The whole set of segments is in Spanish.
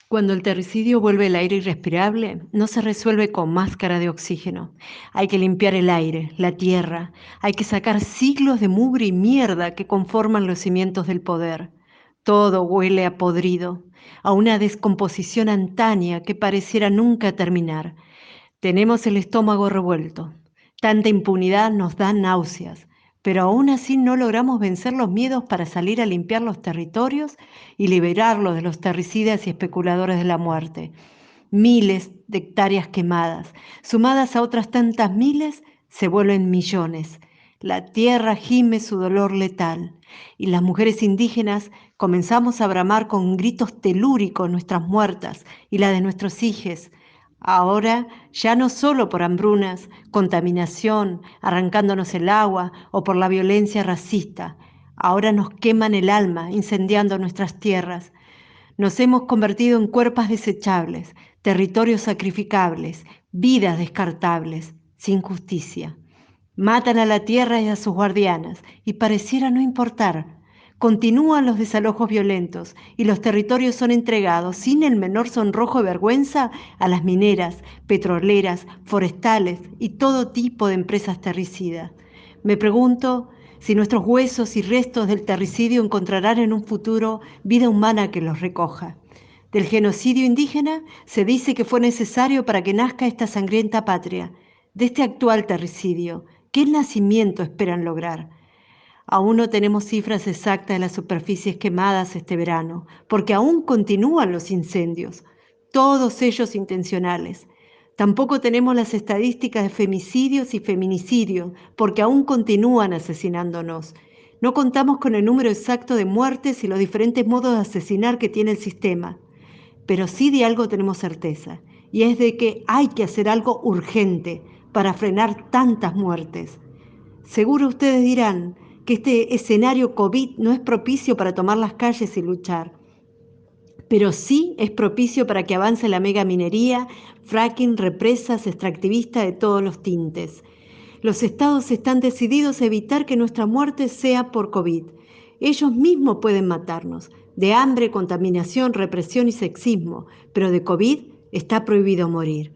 Cuando el terricidio vuelve el aire irrespirable, no se resuelve con máscara de oxígeno. Hay que limpiar el aire, la tierra, hay que sacar siglos de mugre y mierda que conforman los cimientos del poder. Todo huele a podrido, a una descomposición antaña que pareciera nunca terminar. Tenemos el estómago revuelto. Tanta impunidad nos da náuseas, pero aún así no logramos vencer los miedos para salir a limpiar los territorios y liberarlos de los terricidas y especuladores de la muerte. Miles de hectáreas quemadas, sumadas a otras tantas miles, se vuelven millones. La tierra gime su dolor letal y las mujeres indígenas comenzamos a bramar con gritos telúricos nuestras muertas y la de nuestros hijos. Ahora ya no solo por hambrunas, contaminación, arrancándonos el agua o por la violencia racista. Ahora nos queman el alma, incendiando nuestras tierras. Nos hemos convertido en cuerpos desechables, territorios sacrificables, vidas descartables, sin justicia. Matan a la tierra y a sus guardianas, y pareciera no importar. Continúan los desalojos violentos y los territorios son entregados sin el menor sonrojo de vergüenza a las mineras, petroleras, forestales y todo tipo de empresas terricidas. Me pregunto si nuestros huesos y restos del terricidio encontrarán en un futuro vida humana que los recoja. Del genocidio indígena se dice que fue necesario para que nazca esta sangrienta patria. De este actual terricidio, ¿qué nacimiento esperan lograr? Aún no tenemos cifras exactas de las superficies quemadas este verano, porque aún continúan los incendios, todos ellos intencionales. Tampoco tenemos las estadísticas de femicidios y feminicidios, porque aún continúan asesinándonos. No contamos con el número exacto de muertes y los diferentes modos de asesinar que tiene el sistema, pero sí de algo tenemos certeza, y es de que hay que hacer algo urgente para frenar tantas muertes. Seguro ustedes dirán que este escenario COVID no es propicio para tomar las calles y luchar, pero sí es propicio para que avance la megaminería, fracking, represas, extractivistas de todos los tintes. Los estados están decididos a evitar que nuestra muerte sea por COVID. Ellos mismos pueden matarnos, de hambre, contaminación, represión y sexismo, pero de COVID está prohibido morir.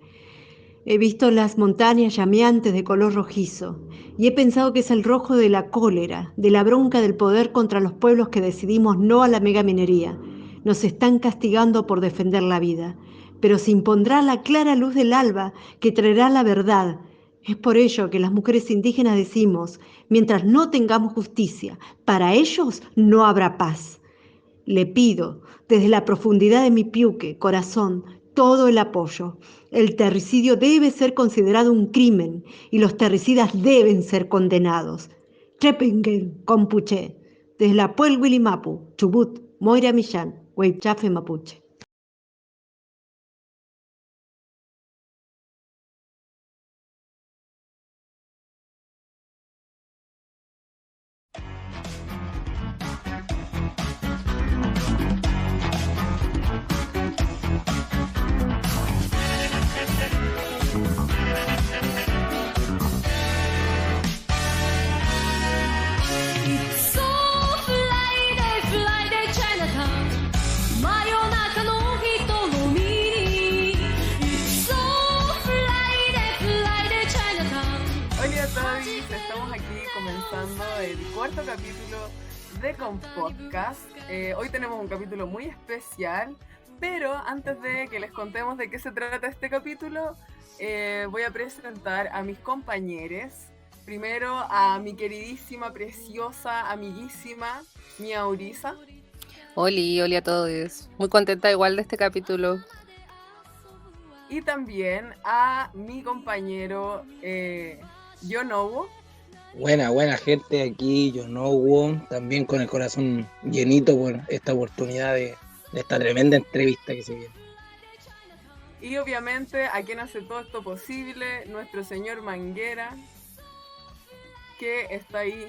He visto las montañas llameantes de color rojizo y he pensado que es el rojo de la cólera, de la bronca del poder contra los pueblos que decidimos no a la megaminería. Nos están castigando por defender la vida, pero se impondrá la clara luz del alba que traerá la verdad. Es por ello que las mujeres indígenas decimos, mientras no tengamos justicia, para ellos no habrá paz. Le pido, desde la profundidad de mi piuque, corazón, todo el apoyo. El terricidio debe ser considerado un crimen y los terricidas deben ser condenados. Trepengen, Compuche, desde la Puel Wilimapu, Chubut, Moira Millán, Huaychafe Mapuche. Hola a todos, estamos aquí comenzando el cuarto capítulo de Compodcast. Hoy tenemos un capítulo muy especial, pero antes de que les contemos de qué se trata este capítulo, voy a presentar a mis compañeros. Primero a mi queridísima, preciosa, amiguísima, mi Aurisa. Oli a todos. Muy contenta igual de este capítulo. Y también a mi compañero Yonobo. Buena gente, aquí Yonobo, también con el corazón llenito por esta oportunidad de esta tremenda entrevista que se viene. Y obviamente a quien hace todo esto posible, nuestro señor Manguera, que está ahí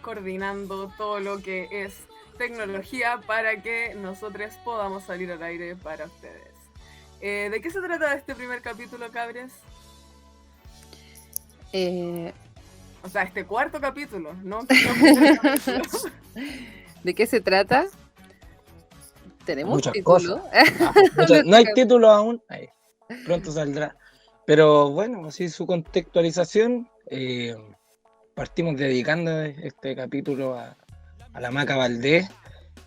coordinando todo lo que es tecnología para que nosotros podamos salir al aire para ustedes. ¿De qué se trata este primer capítulo, cabres? O sea, este cuarto capítulo, ¿no? ¿De qué se trata? Tenemos muchas título. cosas. No hay título aún, ahí, pronto saldrá. Pero bueno, así su contextualización, partimos dedicando este capítulo a la Maca Valdés,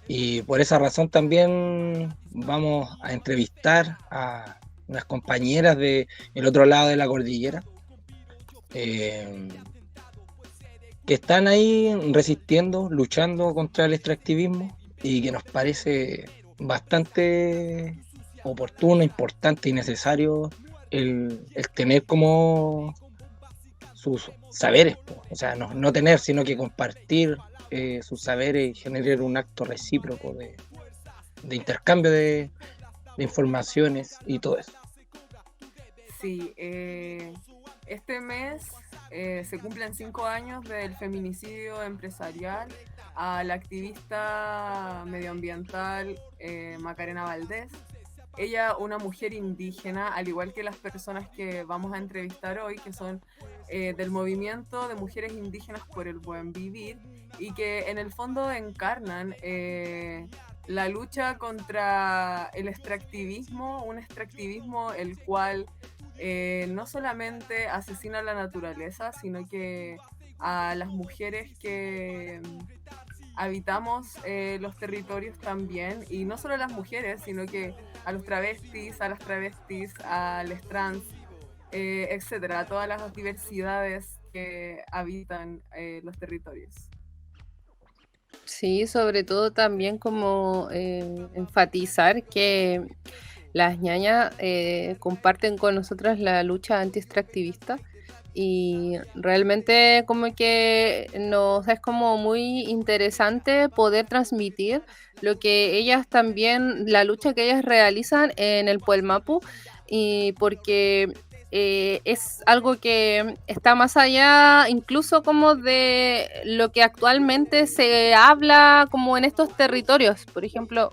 y por esa razón también vamos a entrevistar a unas compañeras del otro lado de la cordillera, que están ahí resistiendo, luchando contra el extractivismo, y que nos parece bastante oportuno, importante y necesario el tener como sus saberes, o sea, no tener, sino que compartir sus saberes y generar un acto recíproco de intercambio de informaciones y todo eso. Sí, este mes se cumplen 5 años del feminicidio empresarial a la activista medioambiental Macarena Valdés. Ella, una mujer indígena, al igual que las personas que vamos a entrevistar hoy, que son del movimiento de mujeres indígenas por el buen vivir, y que en el fondo encarnan la lucha contra el extractivismo, un extractivismo el cual no solamente asesina a la naturaleza, sino que a las mujeres que habitamos los territorios también, y no solo a las mujeres, sino que a los travestis, a las travestis, a les trans, etcétera, a todas las diversidades que habitan los territorios. Sí, sobre todo también como enfatizar que las ñañas comparten con nosotras la lucha anti-extractivista, y realmente como que nos es como muy interesante poder transmitir lo que ellas también, la lucha que ellas realizan en el Puelmapu, y porque es algo que está más allá incluso como de lo que actualmente se habla como en estos territorios. Por ejemplo,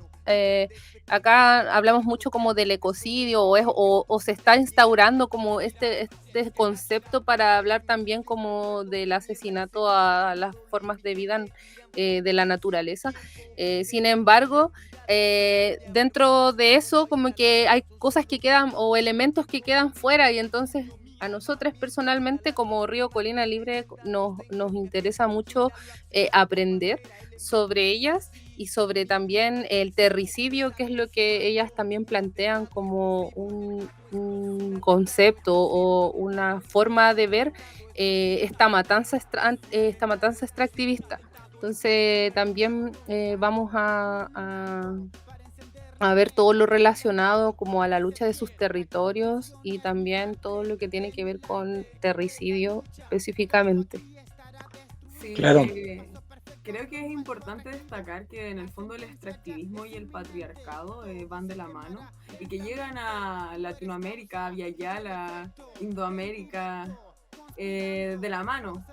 acá hablamos mucho como del ecocidio, o se está instaurando como este concepto para hablar también como del asesinato a las formas de vida de la naturaleza. Sin embargo, dentro de eso como que hay cosas que quedan o elementos que quedan fuera, y entonces a nosotros personalmente como Río Colina Libre nos interesa mucho aprender sobre ellas, y sobre también el terricidio, que es lo que ellas también plantean como un concepto o una forma de ver esta matanza extractivista. Entonces también vamos a ver todo lo relacionado como a la lucha de sus territorios, y también todo lo que tiene que ver con terricidio específicamente. Sí, Claro. Creo que es importante destacar que en el fondo el extractivismo y el patriarcado van de la mano, y que llegan a Latinoamérica, a Viayala, Indoamérica, de la mano.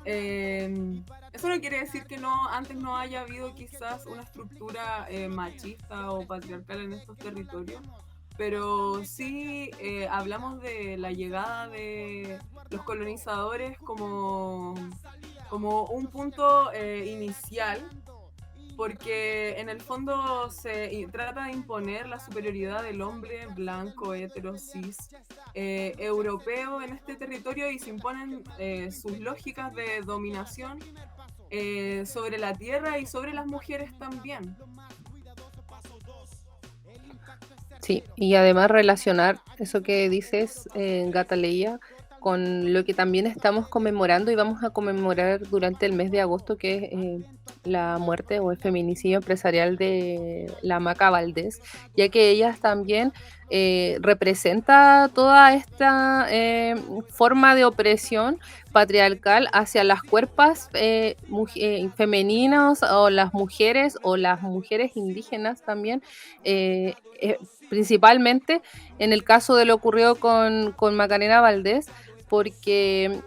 Eso no quiere decir que antes no haya habido quizás una estructura machista o patriarcal en estos territorios, pero sí hablamos de la llegada de los colonizadores como un punto inicial, porque en el fondo se trata de imponer la superioridad del hombre blanco, hetero, cis, europeo en este territorio, y se imponen sus lógicas de dominación sobre la tierra y sobre las mujeres también. Sí, y además relacionar eso que dices, Gata Leía, con lo que también estamos conmemorando y vamos a conmemorar durante el mes de agosto, que es la muerte o el feminicidio empresarial de la Maca Valdés, ya que ellas también representa toda esta forma de opresión patriarcal hacia las cuerpas femeninas, o las mujeres indígenas también, principalmente en el caso de lo ocurrido con Macarena Valdés, porque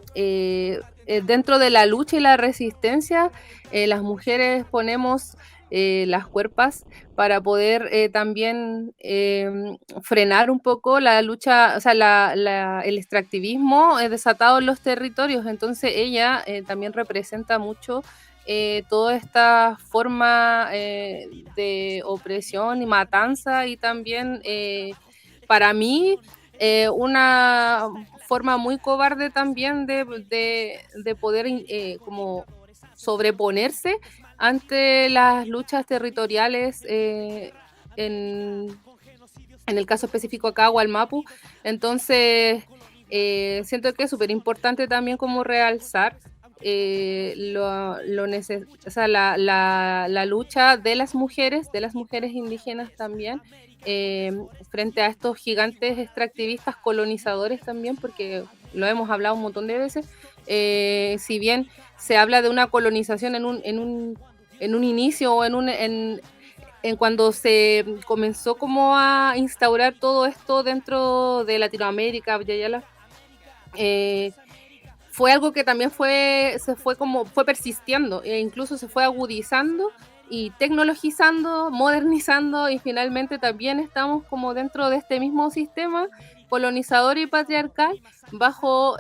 dentro de la lucha y la resistencia, las mujeres ponemos las cuerpas para poder también frenar un poco la lucha, o sea, el extractivismo desatado en los territorios. Entonces ella también representa mucho toda esta forma de opresión y matanza, y también para mí una forma muy cobarde también de poder como sobreponerse ante las luchas territoriales en, en el caso específico acá, Gualmapu. Entonces, siento que es súper importante también como realzar o sea, la lucha de las mujeres indígenas también, eh, frente a estos gigantes extractivistas colonizadores también, porque lo hemos hablado un montón de veces. Si bien se habla de una colonización en un inicio o en cuando se comenzó como a instaurar todo esto dentro de Latinoamérica, eh, fue algo que también fue persistiendo, e incluso se fue agudizando y tecnologizando, modernizando, y finalmente también estamos como dentro de este mismo sistema colonizador y patriarcal, bajo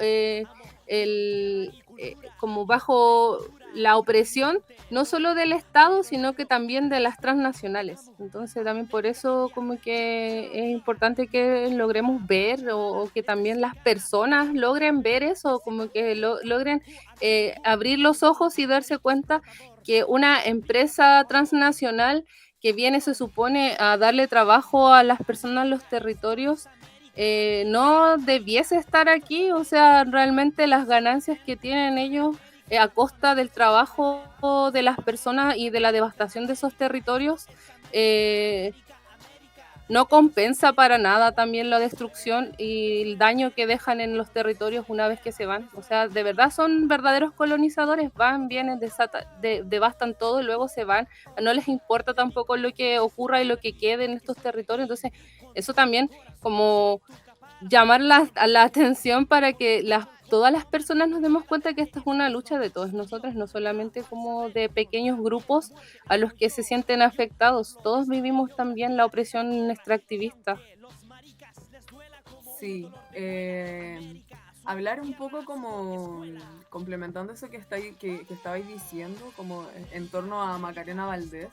como bajo la opresión no solo del Estado, sino que también de las transnacionales. Entonces también por eso como que es importante que logremos ver, o que también las personas logren ver eso, como que logren abrir los ojos y darse cuenta que una empresa transnacional que viene, se supone, a darle trabajo a las personas en los territorios, no debiese estar aquí. O sea, realmente las ganancias que tienen ellos a costa del trabajo de las personas y de la devastación de esos territorios, no compensa para nada también la destrucción y el daño que dejan en los territorios una vez que se van. O sea, de verdad son verdaderos colonizadores, van, vienen, devastan todo y luego se van. No les importa tampoco lo que ocurra y lo que quede en estos territorios. Entonces, eso también como llamar a la atención para que todas las personas nos demos cuenta que esta es una lucha de todos nosotros, no solamente como de pequeños grupos a los que se sienten afectados. Todos vivimos también la opresión extractivista. Sí, hablar un poco como complementando eso que estabais diciendo, como en torno a Macarena Valdés.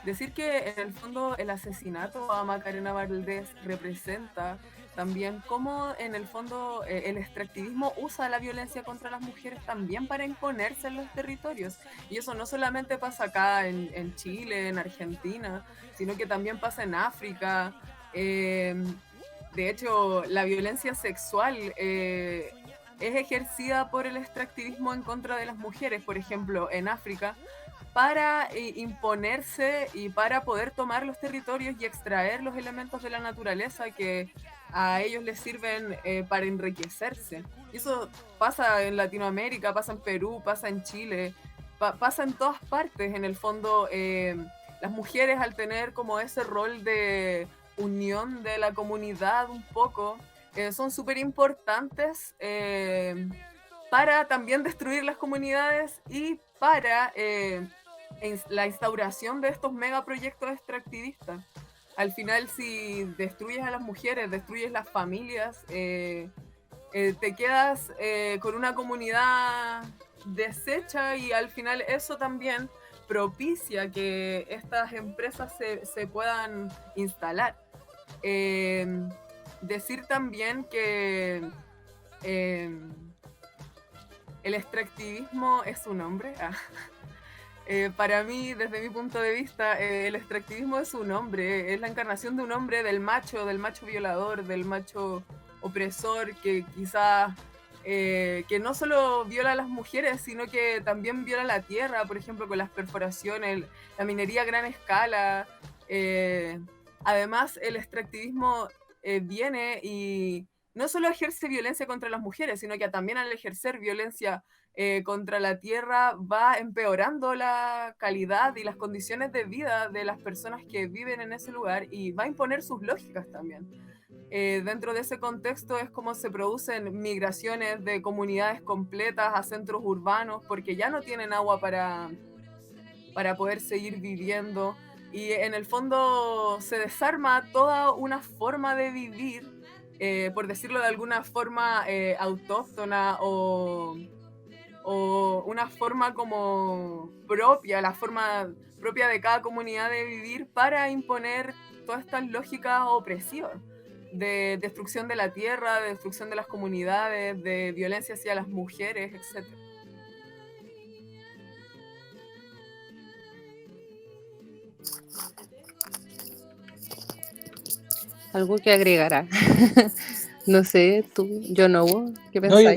Decir que en el fondo el asesinato a Macarena Valdés representa también cómo en el fondo el extractivismo usa la violencia contra las mujeres también para imponerse en los territorios. Y eso no solamente pasa acá en Chile, en Argentina, sino que también pasa en África. De hecho, la violencia sexual es ejercida por el extractivismo en contra de las mujeres, por ejemplo, en África, para imponerse y para poder tomar los territorios y extraer los elementos de la naturaleza que a ellos les sirven para enriquecerse. Y eso pasa en Latinoamérica, pasa en Perú, pasa en Chile, pasa en todas partes. En el fondo, las mujeres, al tener como ese rol de unión de la comunidad un poco, son súper importantes para también destruir las comunidades y para la instauración de estos megaproyectos extractivistas. Al final, si destruyes a las mujeres, destruyes las familias, te quedas con una comunidad deshecha, y al final eso también propicia que estas empresas se puedan instalar. Decir también que el extractivismo es un hombre. Para mí, desde mi punto de vista, el extractivismo es un hombre, es la encarnación de un hombre, del macho violador, del macho opresor, que quizás que no solo viola a las mujeres, sino que también viola la tierra, por ejemplo, con las perforaciones, la minería a gran escala. Además, el extractivismo viene y no solo ejerce violencia contra las mujeres, sino que también al ejercer violencia contra la tierra va empeorando la calidad y las condiciones de vida de las personas que viven en ese lugar, y va a imponer sus lógicas también. Dentro de ese contexto es como se producen migraciones de comunidades completas a centros urbanos porque ya no tienen agua para poder seguir viviendo, y en el fondo se desarma toda una forma de vivir, por decirlo de alguna forma, autóctona o una forma como propia, la forma propia de cada comunidad de vivir para imponer todas estas lógicas opresivas de destrucción de la tierra, de destrucción de las comunidades, de violencia hacia las mujeres, etc. ¿Algo que agregará? No sé, tú, John, ¿qué No, yo pensáis?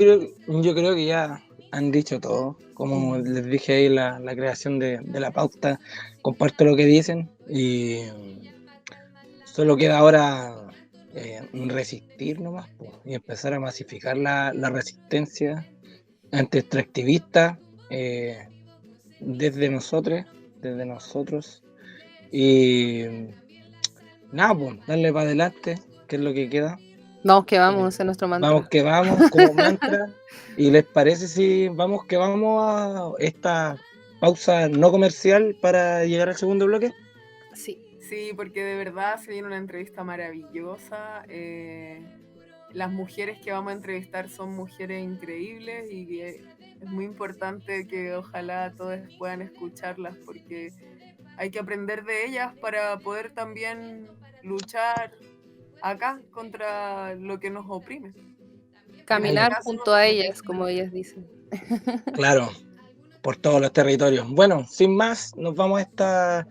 creo que ya han dicho todo. Como les dije ahí, la creación de la pauta, comparto lo que dicen y solo queda ahora resistir nomás po, y empezar a masificar la resistencia anti-extractivista desde nosotros y nada, pues, darle para adelante, que es lo que queda. Vamos que vamos, es nuestro mantra. Vamos que vamos, como mantra. ¿Y les parece si vamos que vamos a esta pausa no comercial para llegar al segundo bloque? Sí. Sí, porque de verdad se viene una entrevista maravillosa. Las mujeres que vamos a entrevistar son mujeres increíbles y que es muy importante que ojalá todos puedan escucharlas porque hay que aprender de ellas para poder también luchar acá contra lo que nos oprime. Caminar caso, junto a ellas, como ellas dicen. Claro, por todos los territorios. Bueno, sin más, nos vamos a esta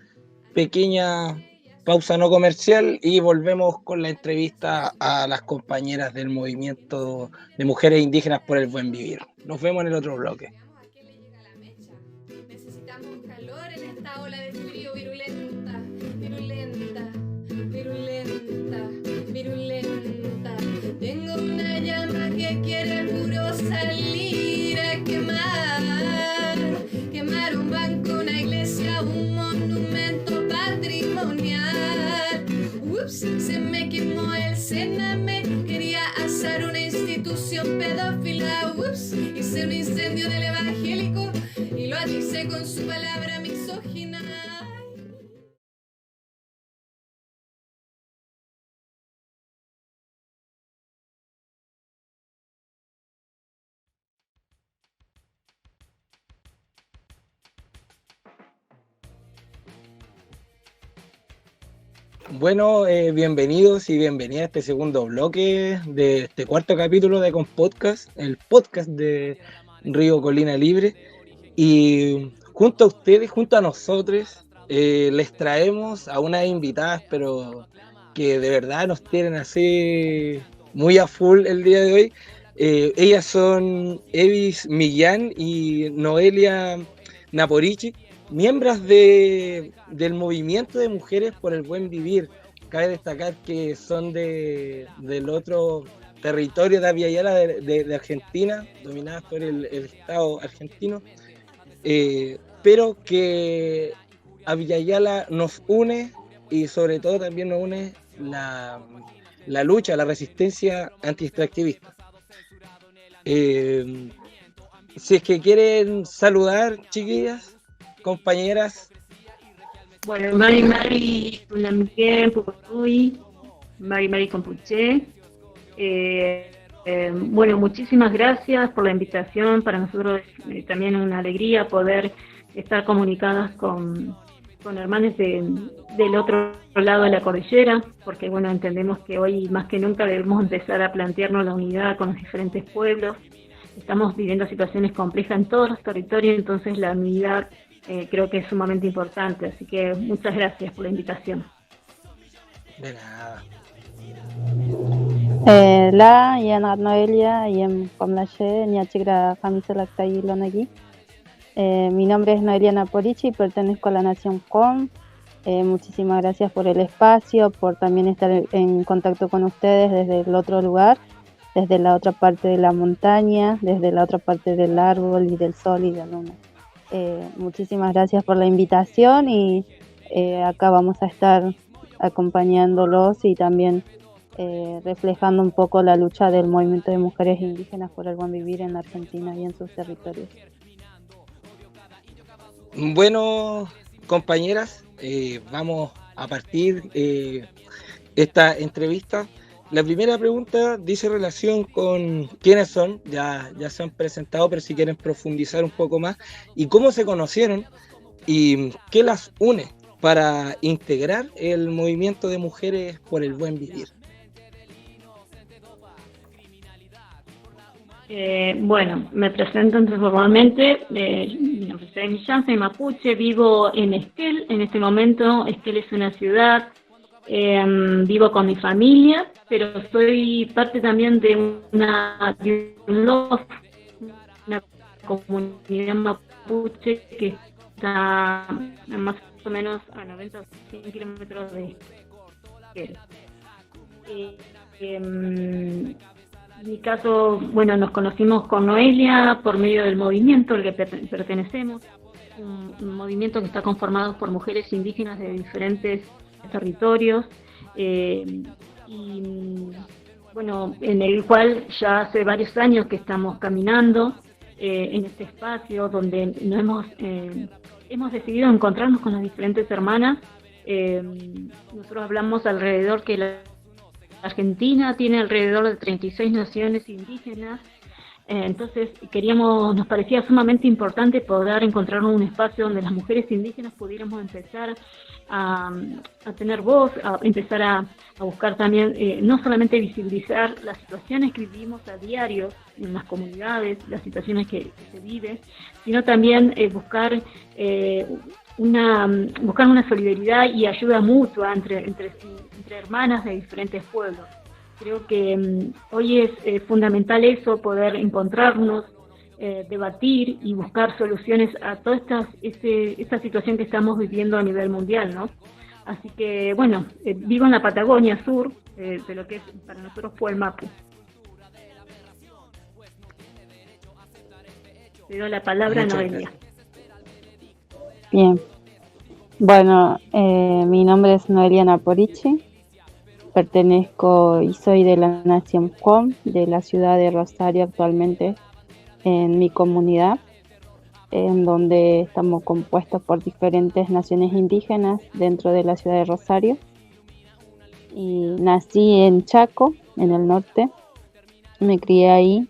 pequeña pausa no comercial y volvemos con la entrevista a las compañeras del movimiento de mujeres indígenas por el buen vivir. Nos vemos en el otro bloque. Necesitamos calor en esta ola de frío virulenta, virulenta, virulenta, virulenta. Tengo una llama que quiere puro salir a quemar, quemar un banco, una iglesia, un monumento patrimonial. Ups, se me quemó el Sename, quería asar una institución pedófila. Ups, hice un incendio del evangélico y lo atisé con su palabra misógina. Bueno, bienvenidos y bienvenidas a este segundo bloque de este cuarto capítulo de Compodcast, el podcast de Río Colina Libre. Y junto a ustedes, junto a nosotros, les traemos a unas invitadas, pero que de verdad nos tienen así muy a full el día de hoy. Ellas son Evis Millán y Noelia Naporichi, miembros del movimiento de mujeres por el buen vivir. Cabe destacar que son del otro territorio de Abya Yala de Argentina, dominadas por el Estado argentino, pero que Abya Yala nos une y sobre todo también nos une la lucha, la resistencia anti-extractivista. Si es que quieren saludar, chiquillas, compañeras. Bueno, Mari Tunamquén, Pucuy, Mari Compuché. Bueno, muchísimas gracias por la invitación. Para nosotros es también una alegría poder estar comunicadas con hermanos del otro lado de la cordillera, porque bueno, entendemos que hoy más que nunca debemos empezar a plantearnos la unidad con los diferentes pueblos. Estamos viviendo situaciones complejas en todos los territorios, entonces la unidad creo que es sumamente importante, así que muchas gracias por la invitación. De nada. La Yanat Noelia y Comlache Niachigra Camisela Lonagui. Mi nombre es Noelia Naporichi y pertenezco a la Nación Com. Muchísimas gracias por el espacio, por también estar en contacto con ustedes desde el otro lugar, desde la otra parte de la montaña, desde la otra parte del árbol y del sol y de la luna. Muchísimas gracias por la invitación y acá vamos a estar acompañándolos y también reflejando un poco la lucha del movimiento de mujeres indígenas por el buen vivir en Argentina y en sus territorios. Bueno, compañeras, vamos a partir esta entrevista. La primera pregunta dice relación con quiénes son, ya se han presentado, pero si quieren profundizar un poco más, y cómo se conocieron y qué las une para integrar el movimiento de mujeres por el buen vivir. Bueno, me presento entonces formalmente. Mi nombre es Millán, soy mapuche, vivo en Esquel. En este momento, Esquel es una ciudad. Vivo con mi familia, pero soy parte también de un LOF, una comunidad mapuche que está más o menos a 90 o 100 kilómetros de Esquel. En mi caso, bueno, nos conocimos con Noelia por medio del movimiento al que pertenecemos, un movimiento que está conformado por mujeres indígenas de diferentes territorios, y bueno, en el cual ya hace varios años que estamos caminando en este espacio donde hemos decidido encontrarnos con las diferentes hermanas. Nosotros hablamos alrededor que la Argentina tiene alrededor de 36 naciones indígenas, entonces nos parecía sumamente importante poder encontrar un espacio donde las mujeres indígenas pudiéramos empezar a tener voz, a empezar a buscar también, no solamente visibilizar las situaciones que vivimos a diario en las comunidades, las situaciones que se viven, sino también buscar una solidaridad y ayuda mutua entre hermanas de diferentes pueblos. Creo que hoy es fundamental eso, poder encontrarnos, debatir y buscar soluciones a toda esta situación que estamos viviendo a nivel mundial, ¿no? Así que, bueno, vivo en la Patagonia Sur, de lo que es para nosotros Puelmapu. Le doy la palabra a Noelia. Bien. Bueno, mi nombre es Noelia Naporichi. Pertenezco y soy de la nación Qom, de la ciudad de Rosario actualmente, en mi comunidad, en donde estamos compuestos por diferentes naciones indígenas dentro de la ciudad de Rosario. Y nací en Chaco, en el norte, me crié ahí.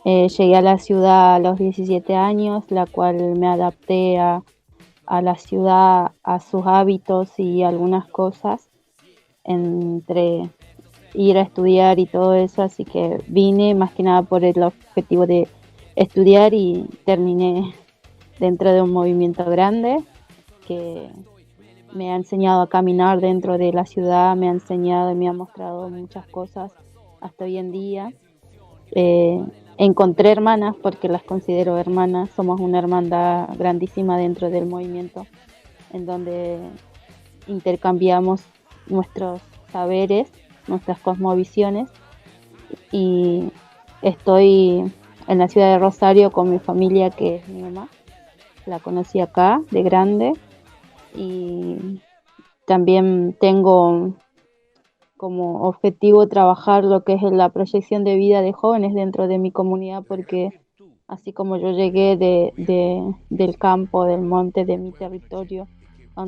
Llegué a la ciudad a los 17 años, la cual me adapté a la ciudad, a sus hábitos y algunas cosas, entre ir a estudiar y todo eso, así que vine más que nada por el objetivo de estudiar y terminé dentro de un movimiento grande que me ha enseñado a caminar dentro de la ciudad, me ha enseñado y me ha mostrado muchas cosas hasta hoy en día. Encontré hermanas porque las considero hermanas, somos una hermandad grandísima dentro del movimiento en donde intercambiamos nuestros saberes, nuestras cosmovisiones, y estoy en la ciudad de Rosario con mi familia, que es mi mamá, la conocí acá de grande, y también tengo como objetivo trabajar lo que es la proyección de vida de jóvenes dentro de mi comunidad, porque así como yo llegué del campo, del monte, de mi territorio, a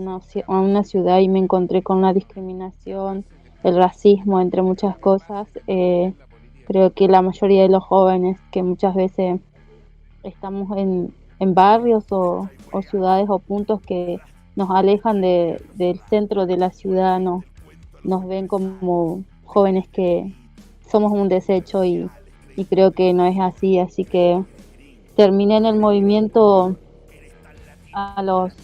una ciudad y me encontré con la discriminación, el racismo, entre muchas cosas, creo que la mayoría de los jóvenes que muchas veces estamos en barrios o ciudades o puntos que nos alejan del centro de la ciudad, nos ven como jóvenes que somos un desecho, y creo que no es así que terminé en el movimiento a los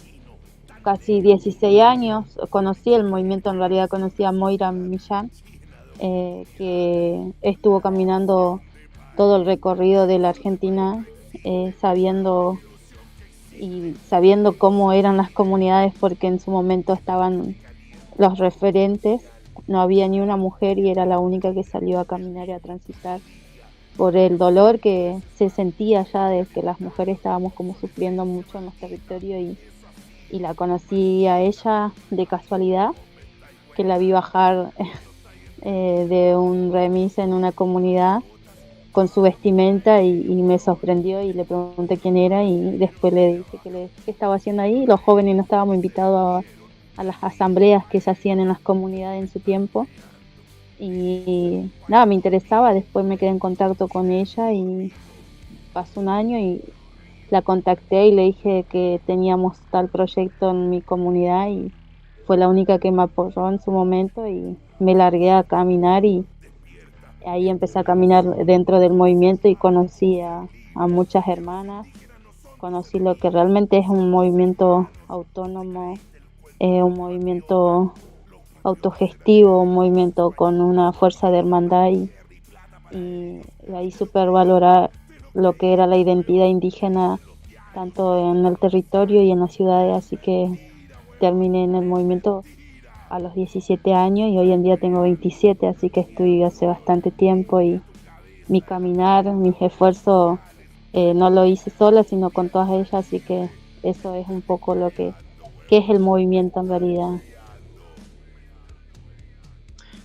casi 16 años. Conocí el movimiento, en realidad conocí a Moira Millán, que estuvo caminando todo el recorrido de la Argentina, sabiendo cómo eran las comunidades, porque en su momento estaban los referentes, no había ni una mujer y era la única que salió a caminar y a transitar por el dolor que se sentía ya de que las mujeres estábamos como sufriendo mucho en los territorios, y la conocí a ella de casualidad, que la vi bajar de un remis en una comunidad con su vestimenta y me sorprendió, y le pregunté quién era, y después le dije qué estaba haciendo ahí. Los jóvenes no estábamos invitados a las asambleas que se hacían en las comunidades en su tiempo, y nada, me interesaba. Después me quedé en contacto con ella y pasó un año y la contacté y le dije que teníamos tal proyecto en mi comunidad y fue la única que me apoyó en su momento y me largué a caminar y ahí empecé a caminar dentro del movimiento y conocí a muchas hermanas, conocí lo que realmente es un movimiento autónomo, un movimiento autogestivo, un movimiento con una fuerza de hermandad y ahí super valorar lo que era la identidad indígena tanto en el territorio y en las ciudades, así que terminé en el movimiento a los 17 años y hoy en día tengo 27, así que estoy hace bastante tiempo y mi caminar, mis esfuerzos no lo hice sola, sino con todas ellas, así que eso es un poco lo que es el movimiento en realidad.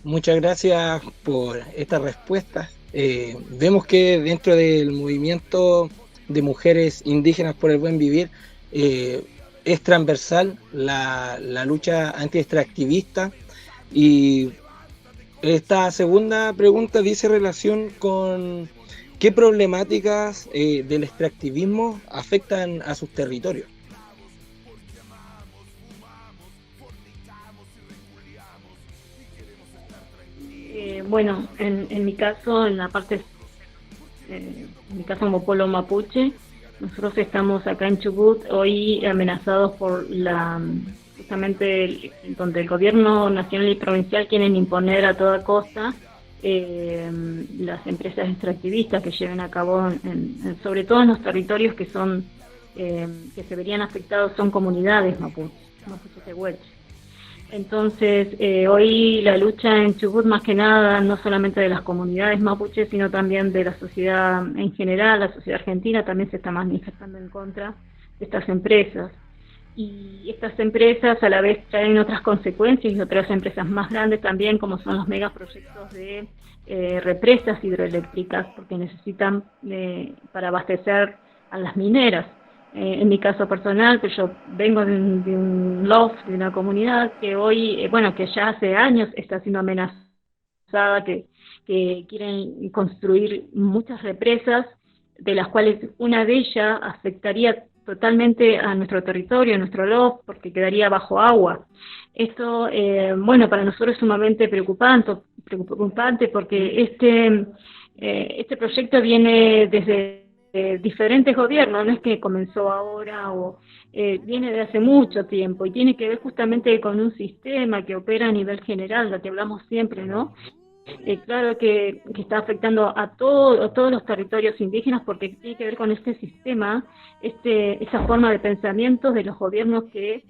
Muchas gracias por esta respuesta. Vemos que dentro del movimiento de mujeres indígenas por el buen vivir es transversal la lucha anti-extractivista, y esta segunda pregunta dice relación con qué problemáticas del extractivismo afectan a sus territorios. Bueno, en mi caso, en la parte, en mi caso como pueblo mapuche, nosotros estamos acá en Chubut hoy amenazados por justamente donde el gobierno nacional y provincial quieren imponer a toda costa las empresas extractivistas que lleven a cabo, sobre todo en los territorios que son que se verían afectados, son comunidades mapuches tehuelches. Entonces, hoy la lucha en Chubut, más que nada, no solamente de las comunidades mapuches, sino también de la sociedad en general, la sociedad argentina también se está manifestando en contra de estas empresas. Y estas empresas a la vez traen otras consecuencias y otras empresas más grandes también, como son los megaproyectos de represas hidroeléctricas, porque necesitan para abastecer a las mineras. En mi caso personal, que yo vengo de un loft, de una comunidad que hoy, bueno, que ya hace años está siendo amenazada, que quieren construir muchas represas, de las cuales una de ellas afectaría totalmente a nuestro territorio, a nuestro loft, porque quedaría bajo agua. Esto, bueno, para nosotros es sumamente preocupante porque este proyecto viene desde diferentes gobiernos, no es que comenzó ahora o viene de hace mucho tiempo y tiene que ver justamente con un sistema que opera a nivel general, lo que hablamos siempre, ¿no? Claro que está afectando a todos los territorios indígenas porque tiene que ver con este sistema, esa forma de pensamiento de los gobiernos que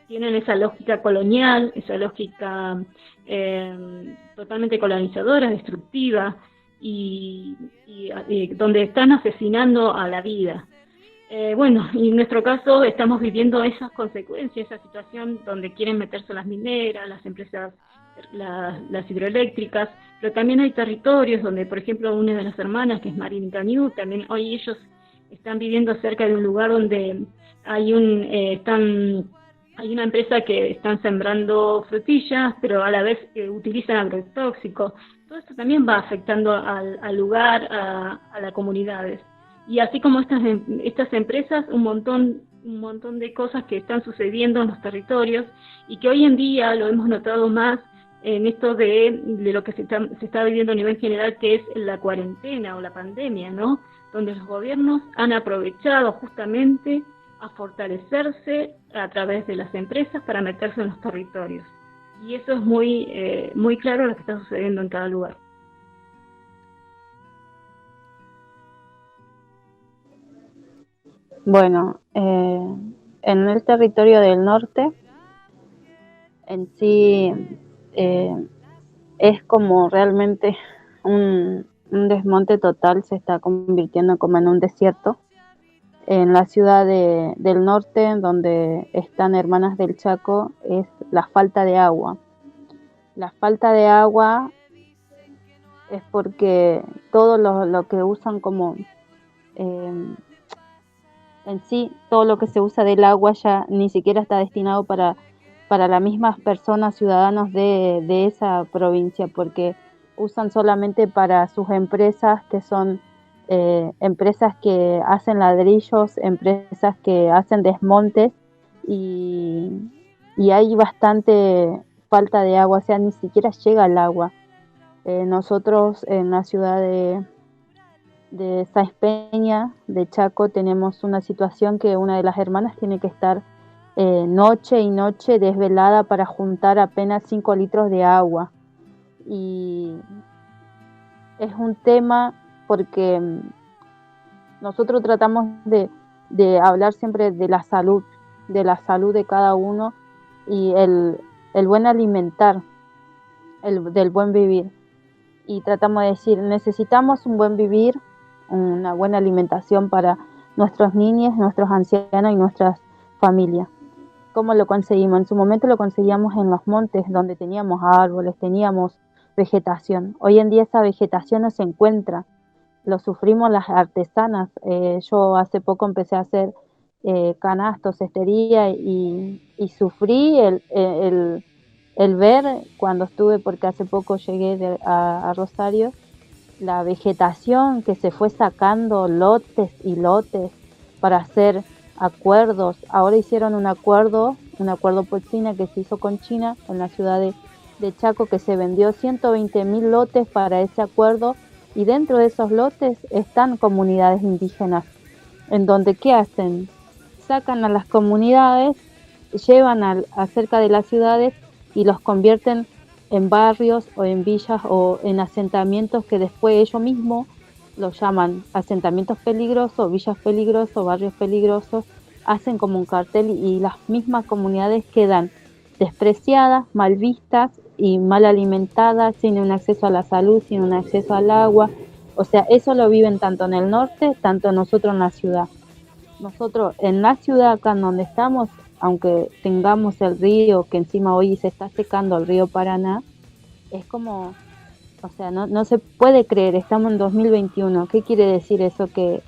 tienen esa lógica colonial, esa lógica totalmente colonizadora, destructiva, y donde están asesinando a la vida. Bueno, y en nuestro caso estamos viviendo esas consecuencias, esa situación donde quieren meterse las mineras, las empresas, las hidroeléctricas, pero también hay territorios donde, por ejemplo, una de las hermanas, que es Marín Cañú, también hoy ellos están viviendo cerca de un lugar donde hay hay una empresa que están sembrando frutillas, pero a la vez utilizan agrotóxicos. Todo esto también va afectando al lugar, a las comunidades. Y así como estas empresas, un montón de cosas que están sucediendo en los territorios y que hoy en día lo hemos notado más en esto de lo que se está viviendo a nivel general, que es la cuarentena o la pandemia, ¿no? Donde los gobiernos han aprovechado justamente a fortalecerse a través de las empresas para meterse en los territorios. Y eso es muy claro lo que está sucediendo en cada lugar. Bueno, en el territorio del norte, en sí, es como realmente un desmonte total, se está convirtiendo como en un desierto. En la ciudad del norte, donde están Hermanas del Chaco, es la falta de agua. La falta de agua es porque todo lo que usan como en sí, todo lo que se usa del agua ya ni siquiera está destinado para para las mismas personas, ciudadanos de esa provincia, porque usan solamente para sus empresas, que son empresas que hacen ladrillos, empresas que hacen desmontes, y hay bastante falta de agua, o sea, ni siquiera llega el agua. Nosotros en la ciudad de Sáenz Peña, de Chaco, tenemos una situación que una de las hermanas tiene que estar noche y noche desvelada para juntar apenas 5 litros de agua. Y es un tema porque nosotros tratamos de hablar siempre de la salud de cada uno, y el buen alimentar, del buen vivir. Y tratamos de decir, necesitamos un buen vivir, una buena alimentación para nuestros niños, nuestros ancianos y nuestras familias. ¿Cómo lo conseguimos? En su momento lo conseguíamos en los montes, donde teníamos árboles, teníamos vegetación. Hoy en día esa vegetación no se encuentra, lo sufrimos las artesanas. Yo hace poco empecé a hacer canastos, cestería, y sufrí el ver cuando estuve, porque hace poco llegué a Rosario, la vegetación que se fue sacando lotes y lotes para hacer acuerdos. Ahora hicieron un acuerdo por China, que se hizo con China en la ciudad de Chaco, que se vendió 120.000 lotes para ese acuerdo, y dentro de esos lotes están comunidades indígenas, en donde ¿qué hacen? Sacan a las comunidades, llevan a cerca de las ciudades y los convierten en barrios o en villas o en asentamientos que después ellos mismos los llaman asentamientos peligrosos, villas peligrosos, barrios peligrosos. Hacen como un cartel y las mismas comunidades quedan despreciadas, mal vistas y mal alimentadas, sin un acceso a la salud, sin un acceso al agua. O sea, eso lo viven tanto en el norte, tanto nosotros en la ciudad. Nosotros en la ciudad, acá en donde estamos, aunque tengamos el río, que encima hoy se está secando el río Paraná, es como, o sea, no se puede creer, estamos en 2021. ¿Qué quiere decir eso? Que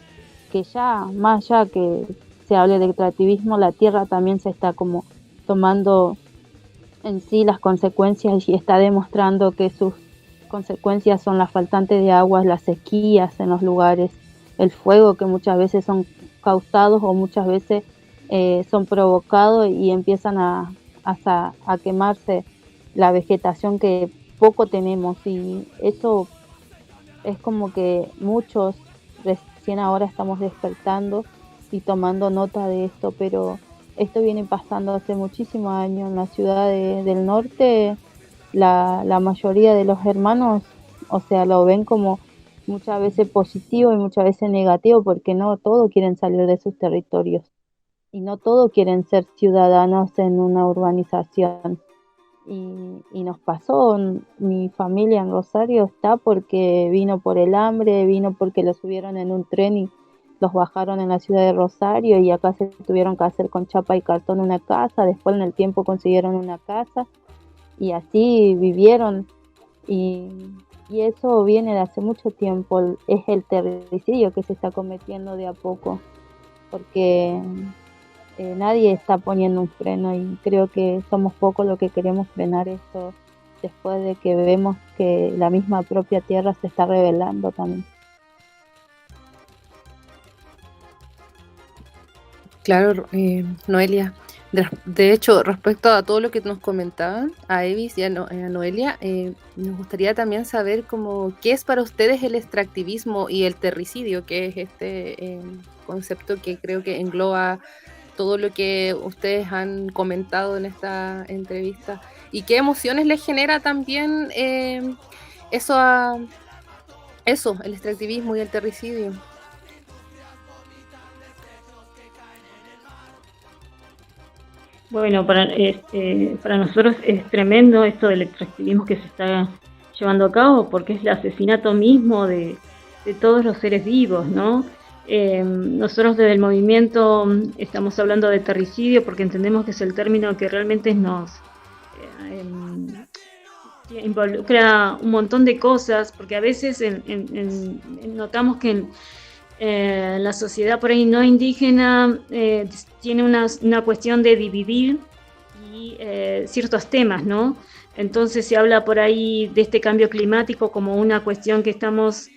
ya, más allá que se hable de extractivismo, la tierra también se está como tomando en sí las consecuencias, y está demostrando que sus consecuencias son la faltante de aguas, las sequías en los lugares, el fuego que muchas veces son causados o muchas veces son provocados, y empiezan a quemarse la vegetación que poco tenemos. Y eso es como que muchos recién ahora estamos despertando y tomando nota de esto, pero esto viene pasando hace muchísimos años. En la ciudad del norte, la mayoría de los hermanos, o sea, lo ven como muchas veces positivo y muchas veces negativo, porque no todos quieren salir de sus territorios y no todos quieren ser ciudadanos en una urbanización. Y nos pasó, mi familia en Rosario está porque vino por el hambre, vino porque lo subieron en un tren y los bajaron en la ciudad de Rosario, y acá se tuvieron que hacer con chapa y cartón una casa, después en el tiempo consiguieron una casa y así vivieron. Y eso viene de hace mucho tiempo, es el terricidio que se está cometiendo de a poco, porque nadie está poniendo un freno, y creo que somos pocos los que queremos frenar esto después de que vemos que la misma propia tierra se está rebelando también. Claro, Noelia. De hecho, respecto a todo lo que nos comentaban, a Evis y a Noelia, nos gustaría también saber qué es para ustedes el extractivismo y el terricidio, que es este concepto que creo que engloba todo lo que ustedes han comentado en esta entrevista, y qué emociones les genera también el extractivismo y el terricidio. Bueno, para nosotros es tremendo esto del extractivismo que se está llevando a cabo, porque es el asesinato mismo de todos los seres vivos, ¿no? Nosotros desde el movimiento estamos hablando de terricidio porque entendemos que es el término que realmente nos involucra un montón de cosas, porque a veces notamos que la sociedad por ahí no indígena tiene una cuestión de dividir, y y ciertos temas, ¿no? Entonces se habla por ahí de este cambio climático como una cuestión que estamos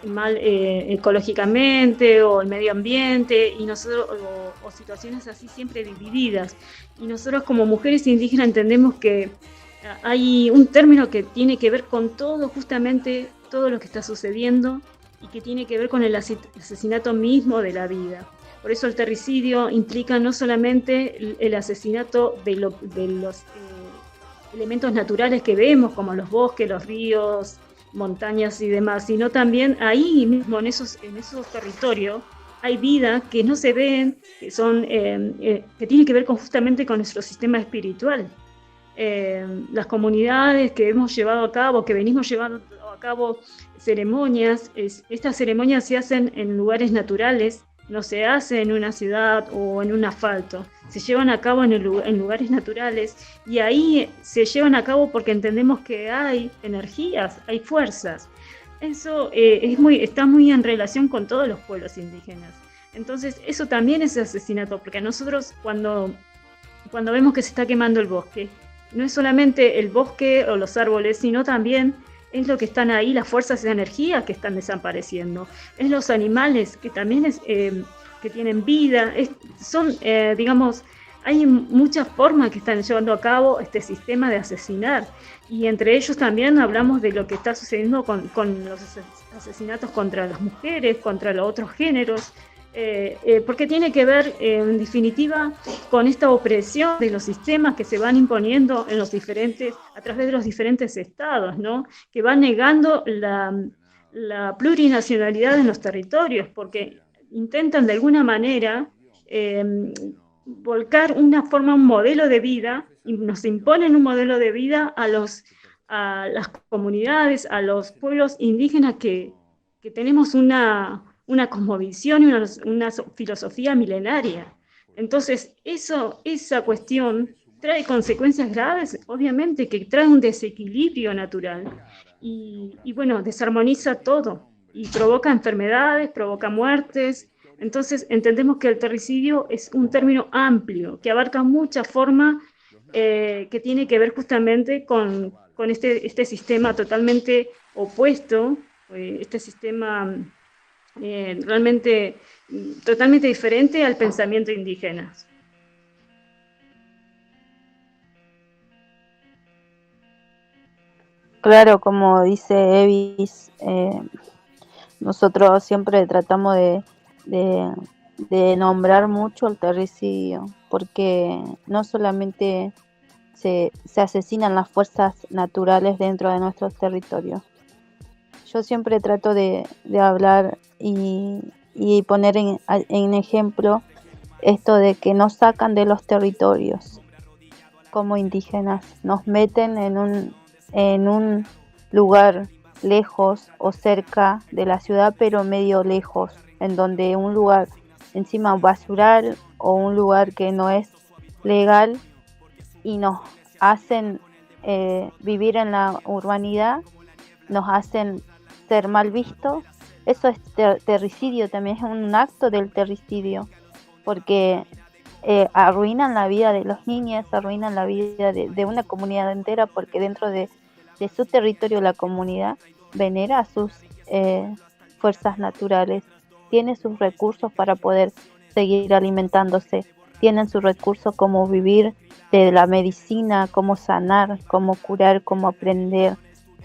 mal ecológicamente o el medio ambiente y nosotros o situaciones así siempre divididas. Y nosotros como mujeres indígenas entendemos que hay un término que tiene que ver con todo, justamente todo lo que está sucediendo y que tiene que ver con el asesinato mismo de la vida. Por eso el terricidio implica no solamente el asesinato de los elementos naturales que vemos, como los bosques, los ríos, montañas y demás, sino también ahí mismo en esos territorios hay vida que no se ven, que son que tiene que ver justamente con nuestro sistema espiritual. Las comunidades que hemos llevado a cabo, que venimos llevando a cabo ceremonias, estas ceremonias se hacen en lugares naturales, no se hace en una ciudad o en un asfalto, se llevan a cabo en lugares naturales y ahí se llevan a cabo porque entendemos que hay energías, hay fuerzas. Eso está muy en relación con todos los pueblos indígenas. Entonces eso también es asesinato, porque nosotros cuando vemos que se está quemando el bosque, no es solamente el bosque o los árboles, sino también es lo que están ahí, las fuerzas de energía que están desapareciendo, es los animales que también que tienen vida, digamos, hay muchas formas que están llevando a cabo este sistema de asesinar, y entre ellos también hablamos de lo que está sucediendo con los asesinatos contra las mujeres, contra los otros géneros, porque tiene que ver, en definitiva, con esta opresión de los sistemas que se van imponiendo a través de los diferentes estados, ¿no? Que van negando la plurinacionalidad en los territorios, porque intentan de alguna manera volcar un modelo de vida, y nos imponen un modelo de vida a las comunidades, a los pueblos indígenas que tenemos una cosmovisión y una filosofía milenaria. Entonces, esa cuestión trae consecuencias graves, obviamente, que trae un desequilibrio natural y bueno, desarmoniza todo y provoca enfermedades, provoca muertes. Entonces, entendemos que el terricidio es un término amplio, que abarca muchas formas que tiene que ver justamente con este sistema totalmente opuesto, este sistema realmente totalmente diferente al pensamiento indígena. Claro, como dice Evis, nosotros siempre tratamos de nombrar mucho el terricidio, porque no solamente se asesinan las fuerzas naturales dentro de nuestros territorios. Yo siempre trato de hablar y poner en ejemplo esto de que nos sacan de los territorios como indígenas, nos meten en un lugar lejos o cerca de la ciudad, pero medio lejos, en donde un lugar encima basural o un lugar que no es legal, y nos hacen vivir en la urbanidad, nos hacen ser mal vistos. Eso es terricidio, también es un acto del terricidio, porque arruinan la vida de los niños, arruinan la vida de una comunidad entera, porque dentro de su territorio la comunidad venera a sus fuerzas naturales, tiene sus recursos para poder seguir alimentándose, tienen sus recursos como vivir de la medicina, cómo sanar, cómo curar, cómo aprender.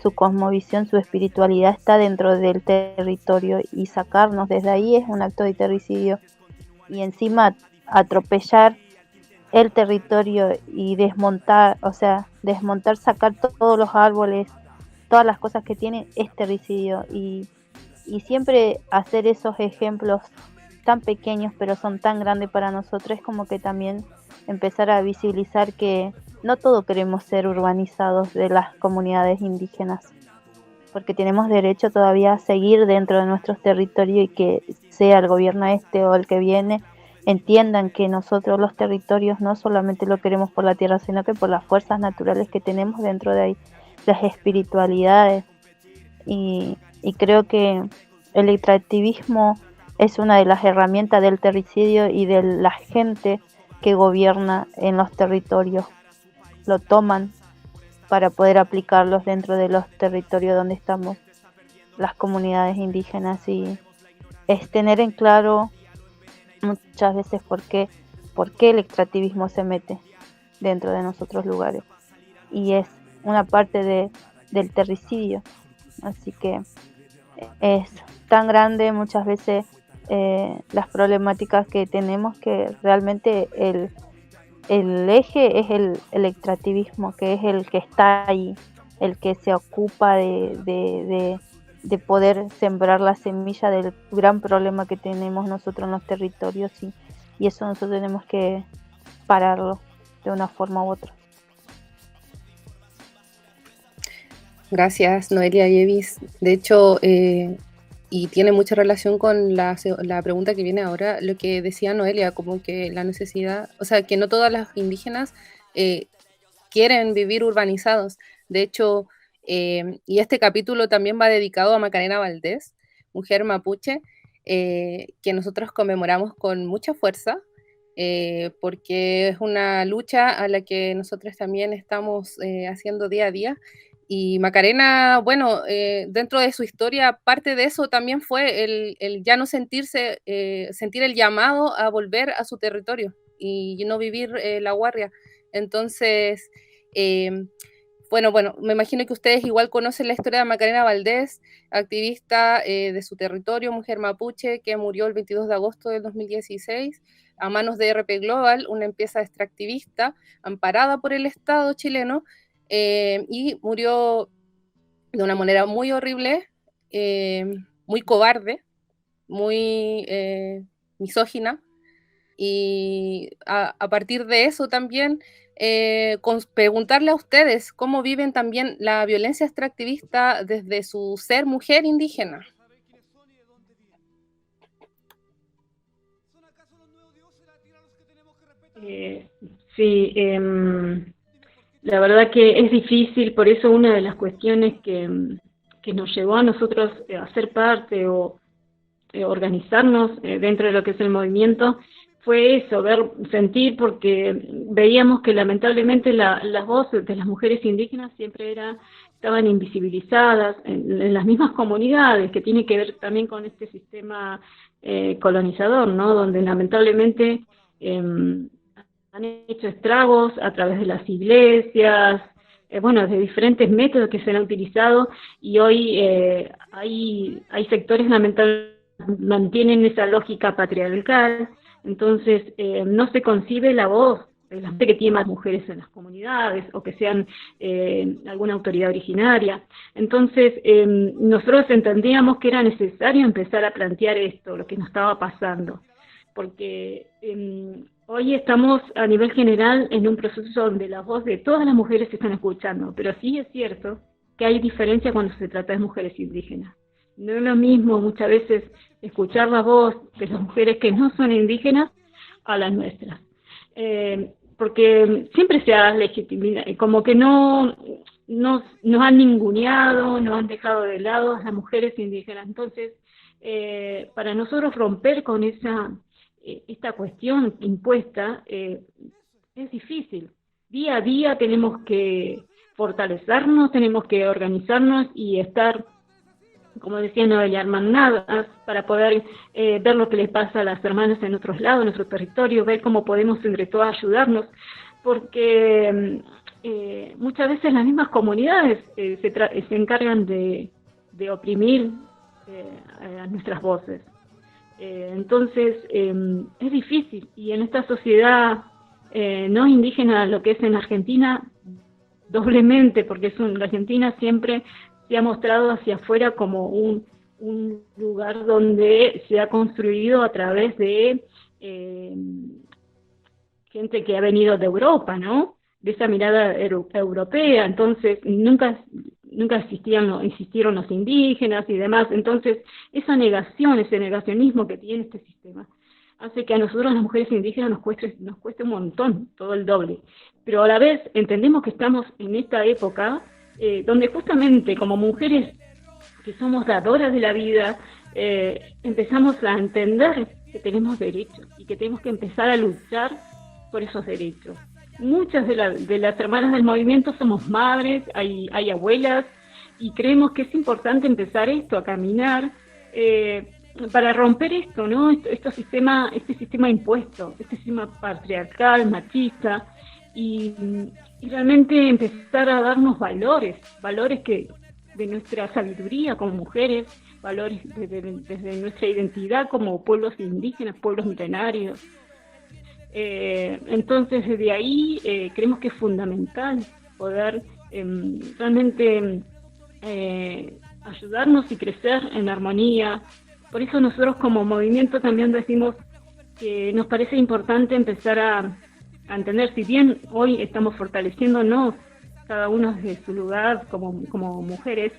Su cosmovisión, su espiritualidad está dentro del territorio, y sacarnos desde ahí es un acto de terricidio. Y encima atropellar el territorio y desmontar, sacar todos los árboles, todas las cosas que tienen, es terricidio. Y siempre hacer esos ejemplos tan pequeños pero son tan grandes para nosotros, es como que también empezar a visibilizar que no todo queremos ser urbanizados de las comunidades indígenas, porque tenemos derecho todavía a seguir dentro de nuestros territorios, y que sea el gobierno o el que viene entiendan que nosotros los territorios no solamente lo queremos por la tierra, sino que por las fuerzas naturales que tenemos dentro de ahí, las espiritualidades. Y creo que el extractivismo es una de las herramientas del terricidio y de la gente que gobierna en los territorios lo toman para poder aplicarlos dentro de los territorios donde estamos las comunidades indígenas, y es tener en claro muchas veces por qué el extractivismo se mete dentro de nosotros lugares, y es una parte del terricidio. Así que es tan grande muchas veces las problemáticas que tenemos, que realmente el eje es el extractivismo, que es el que está ahí, el que se ocupa de poder sembrar la semilla del gran problema que tenemos nosotros en los territorios, y eso nosotros tenemos que pararlo de una forma u otra. Gracias, Noelia Yevis. De hecho, y tiene mucha relación con la pregunta que viene ahora, lo que decía Noelia, como que la necesidad, o sea, que no todas las indígenas quieren vivir urbanizados. De hecho, y este capítulo también va dedicado a Macarena Valdés, mujer mapuche, que nosotros conmemoramos con mucha fuerza, porque es una lucha a la que nosotros también estamos haciendo día a día. Y Macarena, bueno, dentro de su historia, parte de eso también fue el ya no sentir el llamado a volver a su territorio y no vivir la guardia. Entonces, bueno, me imagino que ustedes igual conocen la historia de Macarena Valdés, activista de su territorio, mujer mapuche, que murió el 22 de agosto del 2016 a manos de RP Global, una empresa extractivista amparada por el Estado chileno, y murió de una manera muy horrible, muy cobarde, muy misógina, y a partir de eso también preguntarle a ustedes cómo viven también la violencia extractivista desde su ser mujer indígena. Sí, la verdad que es difícil, por eso una de las cuestiones que nos llevó a nosotros a ser parte o organizarnos dentro de lo que es el movimiento fue eso, sentir, porque veíamos que lamentablemente las voces de las mujeres indígenas siempre estaban invisibilizadas en las mismas comunidades, que tiene que ver también con este sistema colonizador, ¿no? Donde lamentablemente han hecho estragos a través de las iglesias, de diferentes métodos que se han utilizado, y hoy hay sectores lamentables que mantienen esa lógica patriarcal. Entonces no se concibe la voz de la gente que tiene más mujeres en las comunidades o que sean alguna autoridad originaria. Entonces nosotros entendíamos que era necesario empezar a plantear esto, lo que nos estaba pasando, porque hoy estamos a nivel general en un proceso donde la voz de todas las mujeres se están escuchando, pero sí es cierto que hay diferencia cuando se trata de mujeres indígenas. No es lo mismo muchas veces escuchar la voz de las mujeres que no son indígenas a las nuestras, porque siempre se ha legitimado, como que nos han ninguneado, nos han dejado de lado a las mujeres indígenas. Entonces, para nosotros romper con esta cuestión impuesta es difícil. Día a día tenemos que fortalecernos, tenemos que organizarnos y estar, como decía Noelia, hermanadas para poder ver lo que les pasa a las hermanas en otros lados, en nuestro territorio, ver cómo podemos entre todas ayudarnos, porque muchas veces las mismas comunidades se encargan de oprimir a nuestras voces. Entonces es difícil, y en esta sociedad no indígena, lo que es en Argentina, doblemente, porque la Argentina siempre se ha mostrado hacia afuera como un lugar donde se ha construido a través de gente que ha venido de Europa, de esa mirada europea. Entonces nunca existieron los indígenas y demás. Entonces esa negación, ese negacionismo que tiene este sistema hace que a nosotros las mujeres indígenas nos cueste un montón, todo el doble. Pero a la vez entendemos que estamos en esta época donde justamente como mujeres que somos dadoras de la vida, empezamos a entender que tenemos derechos y que tenemos que empezar a luchar por esos derechos. Muchas de las hermanas del movimiento somos madres, hay abuelas, y creemos que es importante empezar esto, a caminar, para romper esto, ¿no? Este sistema impuesto, este sistema patriarcal, machista, y realmente empezar a darnos valores que de nuestra sabiduría como mujeres, valores desde nuestra identidad como pueblos indígenas, pueblos milenarios. Entonces desde ahí creemos que es fundamental poder realmente ayudarnos y crecer en armonía. Por eso nosotros como movimiento también decimos que nos parece importante empezar a entender, si bien hoy estamos fortaleciéndonos cada uno desde su lugar como mujeres,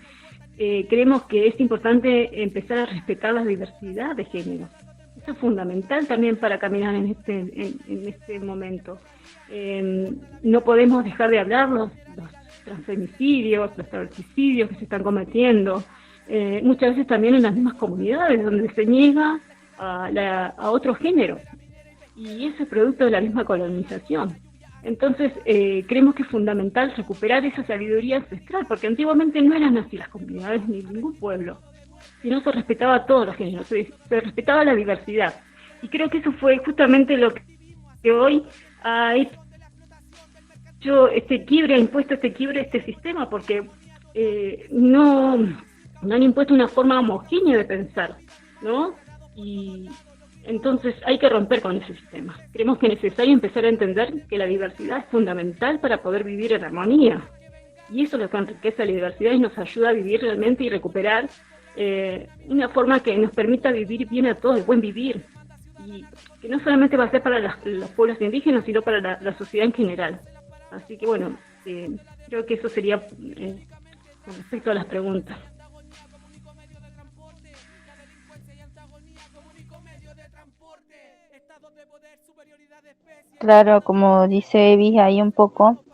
creemos que es importante empezar a respetar la diversidad de género. Eso es fundamental también para caminar en este momento. No podemos dejar de hablar los transfemicidios, los travesticidios que se están cometiendo, muchas veces también en las mismas comunidades donde se niega a otro género, y eso es producto de la misma colonización. Entonces creemos que es fundamental recuperar esa sabiduría ancestral, porque antiguamente no eran así las comunidades ni ningún pueblo, sino se respetaba a todos los géneros, se respetaba la diversidad, y creo que eso fue justamente lo que hoy ha hecho ha impuesto este quiebre, este sistema, porque no han impuesto una forma homogénea de pensar, ¿no? Y entonces hay que romper con ese sistema. Creemos que es necesario empezar a entender que la diversidad es fundamental para poder vivir en armonía, y eso es lo que enriquece la diversidad y nos ayuda a vivir realmente y recuperar una forma que nos permita vivir bien a todos, el buen vivir, y que no solamente va a ser para los pueblos indígenas, sino para la sociedad en general. Así que bueno, creo que eso sería con respecto a las preguntas. Claro, como dice Evis ahí un poco,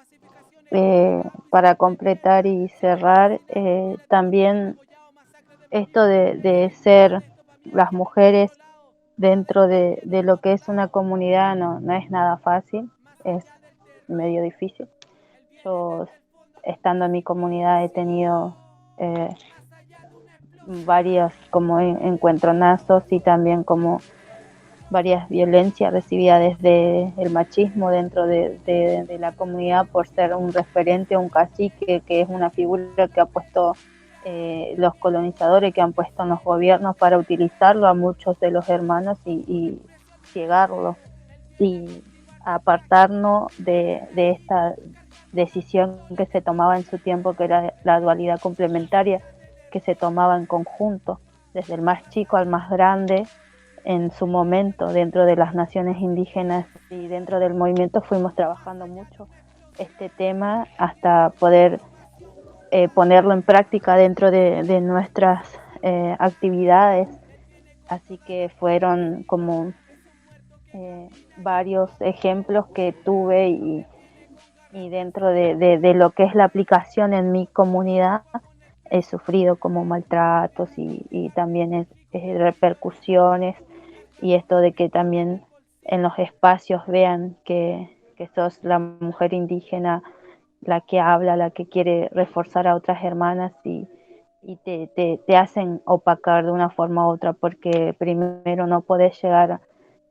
para completar y cerrar, también esto de ser las mujeres dentro de lo que es una comunidad no es nada fácil, es medio difícil. Yo, estando en mi comunidad, he tenido varios como encuentronazos y también como varias violencias recibidas desde el machismo dentro de la comunidad por ser un referente, un cacique, que es una figura que ha puesto los colonizadores, que han puesto en los gobiernos para utilizarlo a muchos de los hermanos y ciegarlos y apartarnos de esta decisión que se tomaba en su tiempo, que era la dualidad complementaria, que se tomaba en conjunto, desde el más chico al más grande. En su momento, dentro de las naciones indígenas y dentro del movimiento, fuimos trabajando mucho este tema hasta poder ponerlo en práctica dentro de nuestras actividades. Así que fueron como varios ejemplos que tuve y dentro de lo que es la aplicación en mi comunidad he sufrido como maltratos y también repercusiones, y esto de que también en los espacios vean que sos la mujer indígena la que habla, la que quiere reforzar a otras hermanas y te hacen opacar de una forma u otra, porque primero no podés llegar,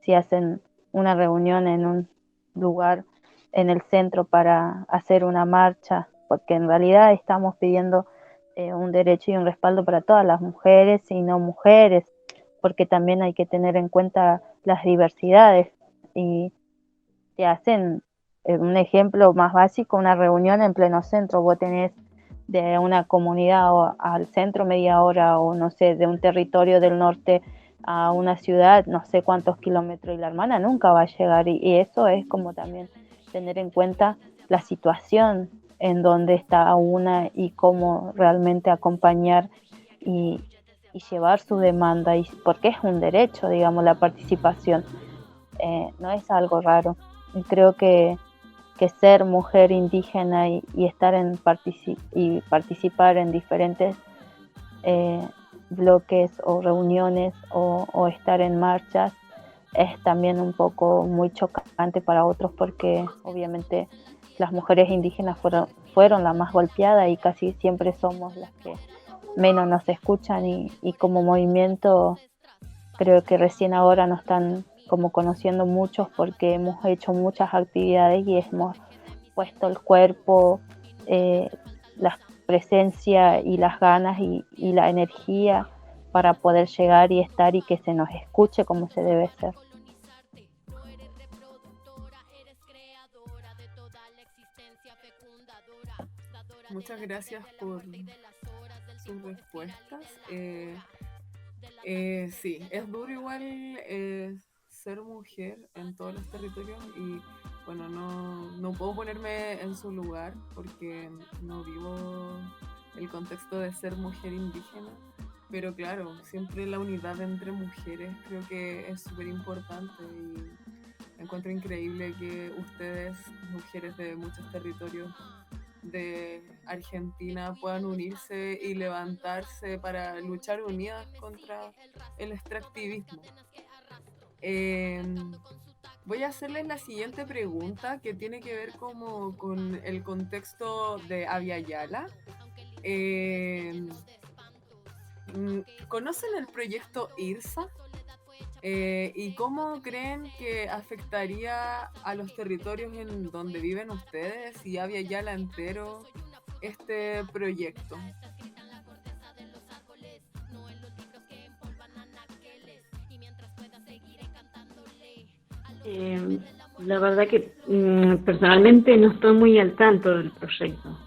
si hacen una reunión en un lugar en el centro para hacer una marcha, porque en realidad estamos pidiendo un derecho y un respaldo para todas las mujeres y no mujeres, porque también hay que tener en cuenta las diversidades, y te hacen un ejemplo más básico, una reunión en pleno centro. Vos tenés de una comunidad o al centro media hora, o no sé, de un territorio del norte a una ciudad, no sé cuántos kilómetros, y la hermana nunca va a llegar, y eso es como también tener en cuenta la situación en donde está una y cómo realmente acompañar y llevar su demanda, y porque es un derecho, digamos, la participación, no es algo raro. Y creo que ser mujer indígena y estar y participar en diferentes bloques o reuniones o estar en marchas es también un poco muy chocante para otros, porque obviamente las mujeres indígenas fueron las más golpeadas y casi siempre somos las que menos nos escuchan, y como movimiento creo que recién ahora nos están como conociendo muchos, porque hemos hecho muchas actividades y hemos puesto el cuerpo, la presencia y las ganas y la energía para poder llegar y estar y que se nos escuche como se debe ser. Muchas gracias por sus respuestas. Sí, es duro igual ser mujer en todos los territorios y bueno, no puedo ponerme en su lugar porque no vivo el contexto de ser mujer indígena, pero claro, siempre la unidad entre mujeres creo que es súper importante y encuentro increíble que ustedes, mujeres de muchos territorios de Argentina, puedan unirse y levantarse para luchar unidas contra el extractivismo. Voy a hacerles la siguiente pregunta que tiene que ver como con el contexto de Abya Yala. ¿Conocen el proyecto IRSA? ¿Y cómo creen que afectaría a los territorios en donde viven ustedes y Abya Yala entero este proyecto? La verdad que personalmente no estoy muy al tanto del proyecto.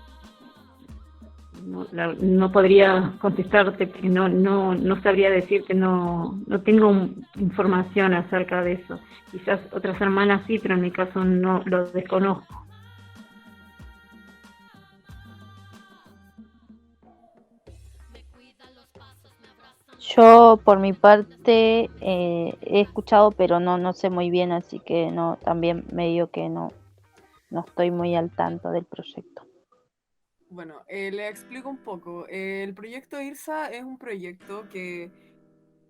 No podría contestarte, porque no sabría decirte, no tengo información acerca de eso. Quizás otras hermanas sí, pero en mi caso no lo desconozco. Yo por mi parte he escuchado, pero no sé muy bien, así que no, también medio que no estoy muy al tanto del proyecto. Bueno, le explico un poco. El proyecto IRSA es un proyecto que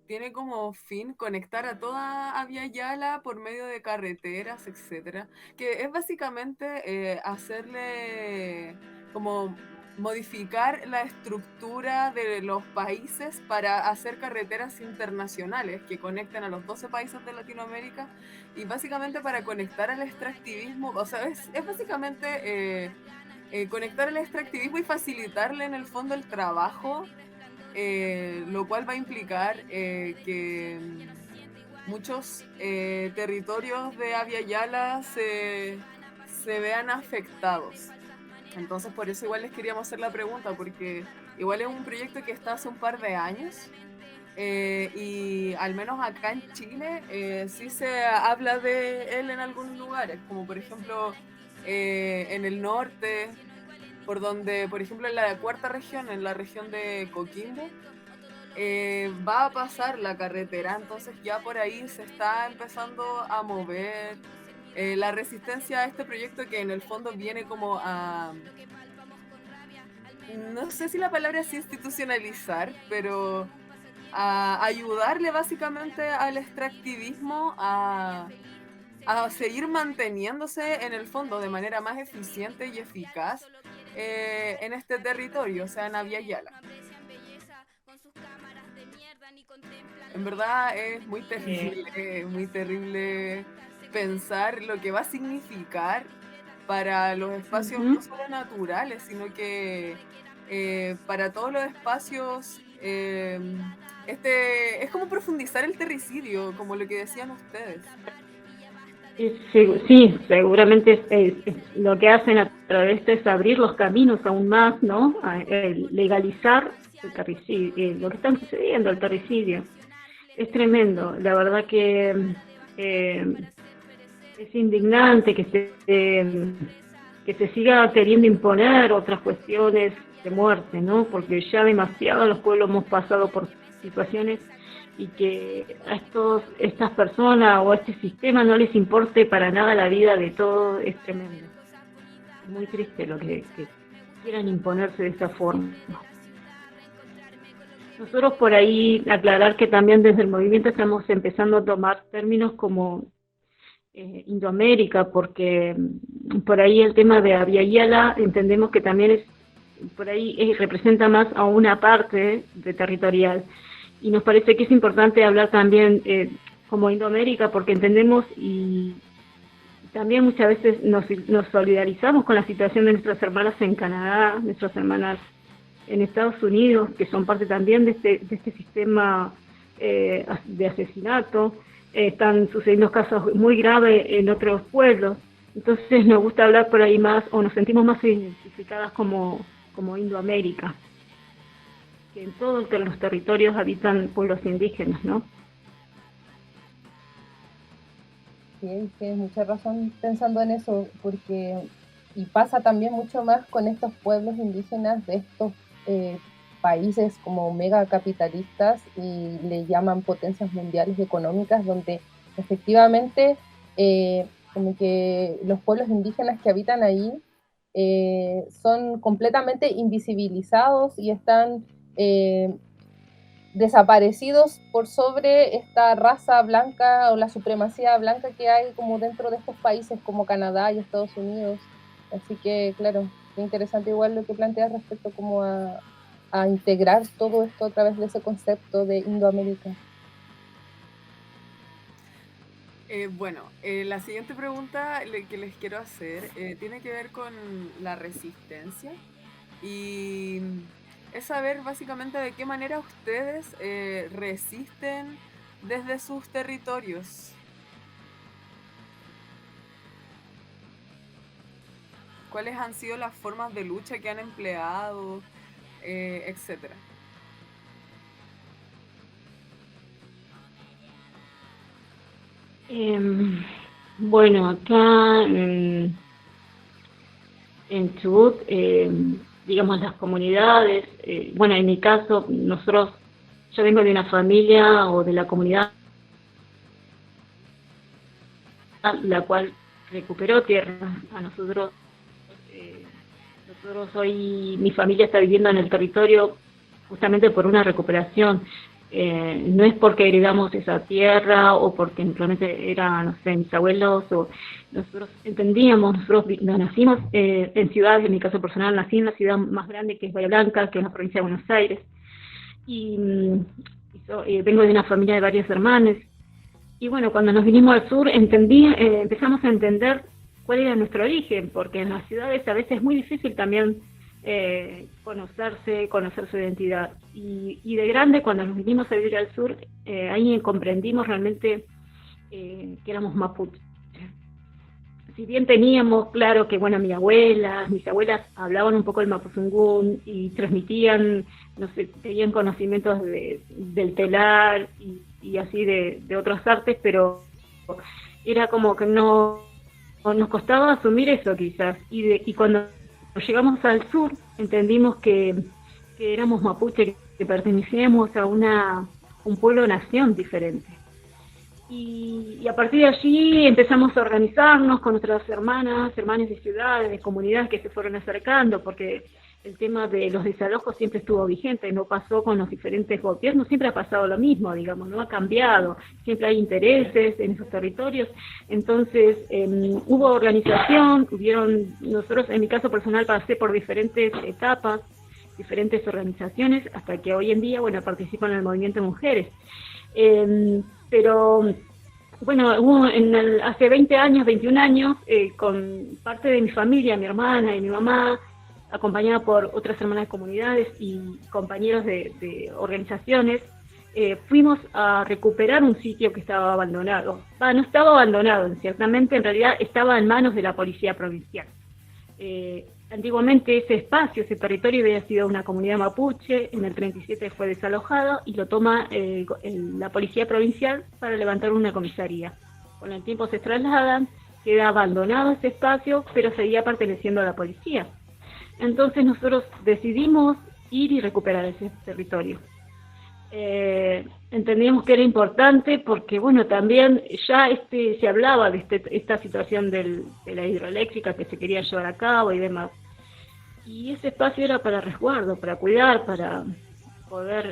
tiene como fin conectar a toda Abya Yala por medio de carreteras, etcétera, que es básicamente hacerle como modificar la estructura de los países para hacer carreteras internacionales que conecten a los 12 países de Latinoamérica y básicamente para conectar al extractivismo, o sea, es básicamente conectar el extractivismo y facilitarle en el fondo el trabajo, lo cual va a implicar que muchos territorios de Abya Yala se vean afectados. Entonces por eso igual les queríamos hacer la pregunta, porque igual es un proyecto que está hace un par de años, y al menos acá en Chile sí se habla de él en algunos lugares, como por ejemplo en el norte, por donde, por ejemplo, en la cuarta región, en la región de Coquimbo, va a pasar la carretera, entonces ya por ahí se está empezando a mover la resistencia a este proyecto, que en el fondo viene como a, no sé si la palabra es institucionalizar, pero a ayudarle básicamente al extractivismo a seguir manteniéndose en el fondo de manera más eficiente y eficaz en este territorio, o sea, en Abya Yala. En verdad es muy terrible pensar lo que va a significar para los espacios no solo naturales, sino que para todos los espacios. Es como profundizar el terricidio, como lo que decían ustedes. Sí, seguramente es lo que hacen a través de esto es abrir los caminos aún más, ¿no? Legalizar el terricidio, lo que está sucediendo, el terricidio. Es tremendo, la verdad que es indignante que se siga queriendo imponer otras cuestiones de muerte, ¿no? Porque ya demasiado los pueblos hemos pasado por situaciones y que a estas personas o a este sistema no les importe para nada la vida de todos, es tremendo. Es muy triste lo que quieran imponerse de esa forma. Nosotros por ahí aclarar que también desde el movimiento estamos empezando a tomar términos como Indoamérica, porque por ahí el tema de Abya Yala entendemos que también por ahí representa más a una parte de territorial. Y nos parece que es importante hablar también como Indoamérica, porque entendemos y también muchas veces nos solidarizamos con la situación de nuestras hermanas en Canadá, nuestras hermanas en Estados Unidos, que son parte también de este sistema de asesinato. Están sucediendo casos muy graves en otros pueblos. Entonces nos gusta hablar por ahí más, o nos sentimos más identificadas como Indoamérica, que en todos los territorios habitan pueblos indígenas, ¿no? Sí, tienes mucha razón pensando en eso, porque y pasa también mucho más con estos pueblos indígenas de estos países como mega capitalistas y le llaman potencias mundiales económicas, donde efectivamente como que los pueblos indígenas que habitan ahí son completamente invisibilizados y están desaparecidos por sobre esta raza blanca o la supremacía blanca que hay como dentro de estos países como Canadá y Estados Unidos. Así que, claro, es interesante igual lo que planteas respecto como a integrar todo esto a través de ese concepto de Indoamérica. Bueno, la siguiente pregunta que les quiero hacer tiene que ver con la resistencia y es saber básicamente de qué manera ustedes resisten desde sus territorios. ¿Cuáles han sido las formas de lucha que han empleado, etcétera? Bueno, acá en Chubut, digamos las comunidades, bueno, en mi caso, yo vengo de una familia o de la comunidad la cual recuperó tierra. A nosotros hoy, mi familia está viviendo en el territorio justamente por una recuperación. No es porque heredamos esa tierra o porque simplemente eran, no sé, mis abuelos o nosotros entendíamos, nosotros nacimos en ciudades, en mi caso personal nací en la ciudad más grande que es Bahía Blanca, que es la provincia de Buenos Aires, y vengo de una familia de varios hermanos, y bueno, cuando nos vinimos al sur empezamos a entender cuál era nuestro origen, porque en las ciudades a veces es muy difícil también conocer su identidad. Y de grande, cuando nos vinimos a vivir al sur, ahí comprendimos realmente que éramos mapuches. Si bien teníamos claro que, bueno, mis abuelas hablaban un poco el mapuzungún y transmitían, no sé, tenían conocimientos del telar y así de otras artes, pero era como que no nos costaba asumir eso quizás. Y cuando llegamos al sur, entendimos que éramos mapuche, que pertenecíamos a un pueblo-nación diferente. Y a partir de allí empezamos a organizarnos con nuestras hermanas de ciudades, de comunidades que se fueron acercando, porque el tema de los desalojos siempre estuvo vigente, no pasó con los diferentes gobiernos, siempre ha pasado lo mismo, digamos, no ha cambiado, siempre hay intereses en esos territorios. Entonces hubo organización, nosotros en mi caso personal pasé por diferentes etapas, diferentes organizaciones, hasta que hoy en día, bueno, participo en el movimiento de mujeres. Pero bueno, hubo hace 20 años, 21 años, con parte de mi familia, mi hermana y mi mamá, acompañada por otras hermanas de comunidades y compañeros de organizaciones, fuimos a recuperar un sitio que estaba abandonado. No estaba abandonado, ciertamente, en realidad estaba en manos de la policía provincial. Antiguamente ese territorio había sido una comunidad mapuche, en el 37 fue desalojado y lo toma la policía provincial para levantar una comisaría. Con el tiempo se trasladan, queda abandonado ese espacio, pero seguía perteneciendo a la policía. Entonces nosotros decidimos ir y recuperar ese territorio. Entendíamos que era importante porque, bueno, también ya se hablaba de esta situación de la hidroeléctrica que se quería llevar a cabo y demás. Y ese espacio era para resguardo, para cuidar, para poder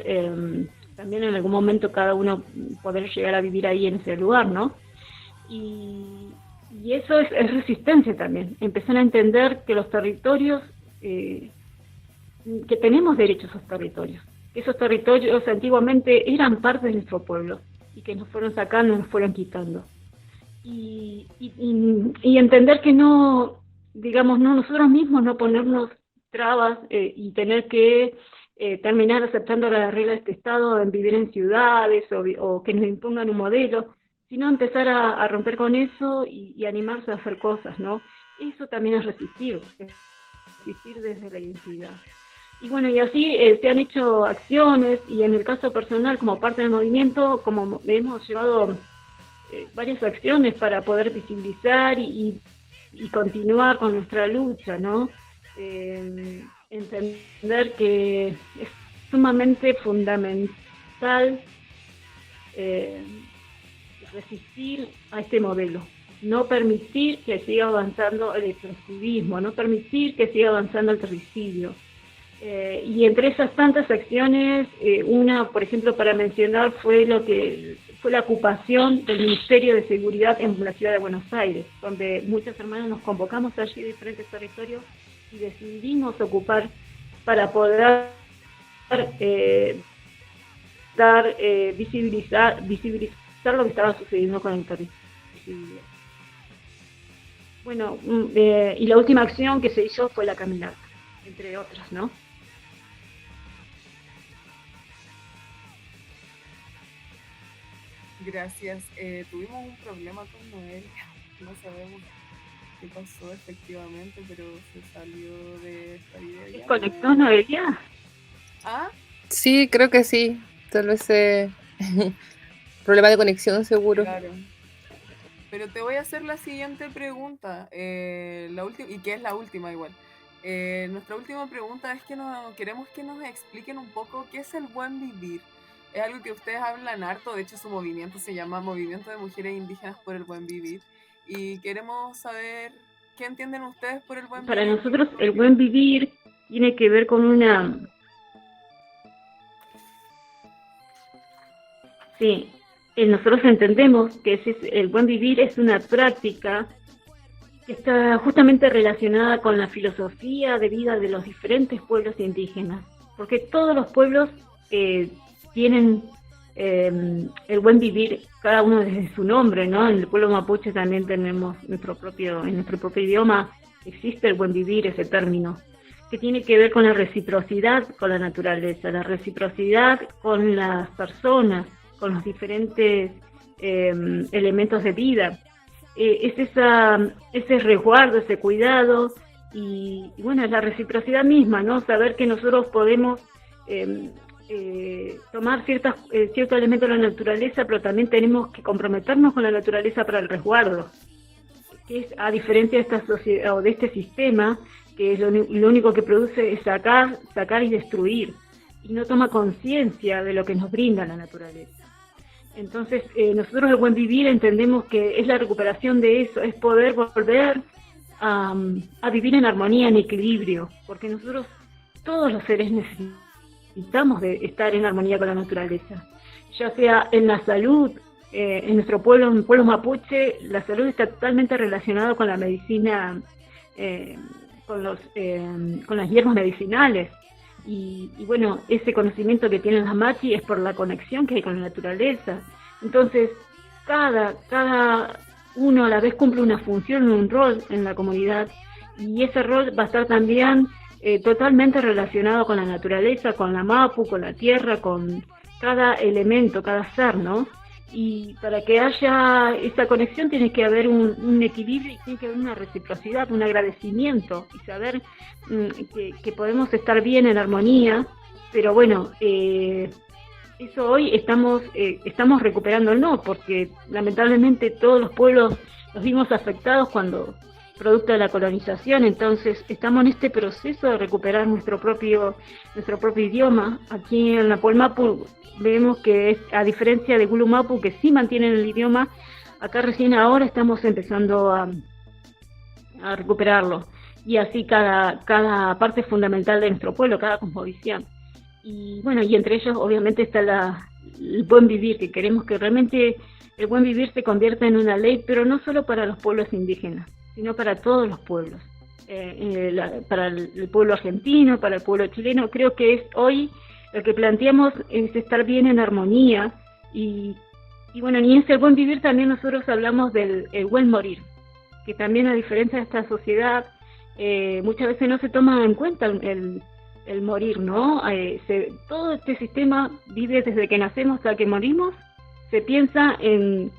también en algún momento cada uno poder llegar a vivir ahí en ese lugar, ¿no? Y eso es resistencia también, empezar a entender que los territorios, que tenemos derecho a esos territorios, que esos territorios antiguamente eran parte de nuestro pueblo y que nos fueron sacando, nos fueron quitando. Y entender que no, digamos, no nosotros mismos no ponernos trabas y tener que terminar aceptando las reglas de este Estado en vivir en ciudades o que nos impongan un modelo, sino empezar a romper con eso y animarse a hacer cosas, ¿no? Eso también es resistir desde la identidad. Y bueno, y así se han hecho acciones, y en el caso personal, como parte del movimiento, como hemos llevado varias acciones para poder visibilizar y continuar con nuestra lucha, ¿no? Entender que es sumamente fundamental resistir a este modelo, no permitir que siga avanzando el extractivismo, no permitir que siga avanzando el terricidio. Y entre esas tantas acciones, una, por ejemplo, para mencionar, fue la ocupación del Ministerio de Seguridad en la ciudad de Buenos Aires, donde muchas hermanas nos convocamos allí de diferentes territorios y decidimos ocupar para poder visibilizar lo que estaba sucediendo con el territorio. Bueno, y la última acción que se hizo fue la caminata, entre otras, ¿no? Gracias. Tuvimos un problema con Noelia, no sabemos qué pasó efectivamente, pero se salió de esta idea. ¿Se conectó Noelia? ¿Ah? Sí, creo que sí. Tal vez problema de conexión, seguro. Claro. Pero te voy a hacer la siguiente pregunta, y que es la última igual. Nuestra última pregunta es que queremos que nos expliquen un poco qué es el buen vivir. Es algo que ustedes hablan harto, de hecho su movimiento se llama Movimiento de Mujeres Indígenas por el Buen Vivir, y queremos saber qué entienden ustedes por el buen Para vivir. nosotros el buen vivir tiene que ver con una... Sí, nosotros entendemos que el buen vivir es una práctica que está justamente relacionada con la filosofía de vida de los diferentes pueblos indígenas, porque todos los pueblos tienen el buen vivir, cada uno desde su nombre, ¿no? En el pueblo mapuche también tenemos en nuestro propio idioma existe el buen vivir, ese término, que tiene que ver con la reciprocidad con la naturaleza, la reciprocidad con las personas, con los diferentes elementos de vida. Es ese resguardo, ese cuidado, y bueno, es la reciprocidad misma, ¿no? Saber que nosotros podemos tomar ciertos elementos de la naturaleza, pero también tenemos que comprometernos con la naturaleza para el resguardo, que es a diferencia de esta sociedad o de este sistema, que es lo único que produce es sacar y destruir, y no toma conciencia de lo que nos brinda la naturaleza. Entonces, nosotros el buen vivir entendemos que es la recuperación de eso, es poder volver a vivir en armonía, en equilibrio, porque nosotros, todos los seres necesitamos de estar en armonía con la naturaleza, ya sea en la salud. En nuestro pueblo, en el pueblo mapuche, la salud está totalmente relacionada con la medicina, con las hierbas medicinales. Y bueno, ese conocimiento que tienen las machi es por la conexión que hay con la naturaleza. Entonces, cada uno a la vez cumple una función, un rol en la comunidad, y ese rol va a estar también totalmente relacionado con la naturaleza, con la mapu, con la tierra, con cada elemento, cada ser, ¿no? Y para que haya esa conexión tiene que haber un equilibrio, y tiene que haber una reciprocidad, un agradecimiento, y saber que podemos estar bien en armonía. Pero bueno, eso hoy estamos recuperándolo, porque lamentablemente todos los pueblos los vimos afectados producto de la colonización. Entonces estamos en este proceso de recuperar nuestro propio idioma. Aquí en la Polmapu vemos que a diferencia de Gulumapu, que sí mantienen el idioma, acá recién ahora estamos empezando a recuperarlo. Y así cada parte fundamental de nuestro pueblo, cada cosmovisión. Y bueno, y entre ellos obviamente está el buen vivir, que queremos que realmente el buen vivir se convierta en una ley, pero no solo para los pueblos indígenas, sino para todos los pueblos. Para el pueblo argentino, para el pueblo chileno, creo que es hoy lo que planteamos es estar bien en armonía y bueno, y en ese buen vivir también nosotros hablamos del el buen morir, que también a diferencia de esta sociedad, muchas veces no se toma en cuenta el morir, ¿no? Todo este sistema vive desde que nacemos hasta que morimos, se piensa en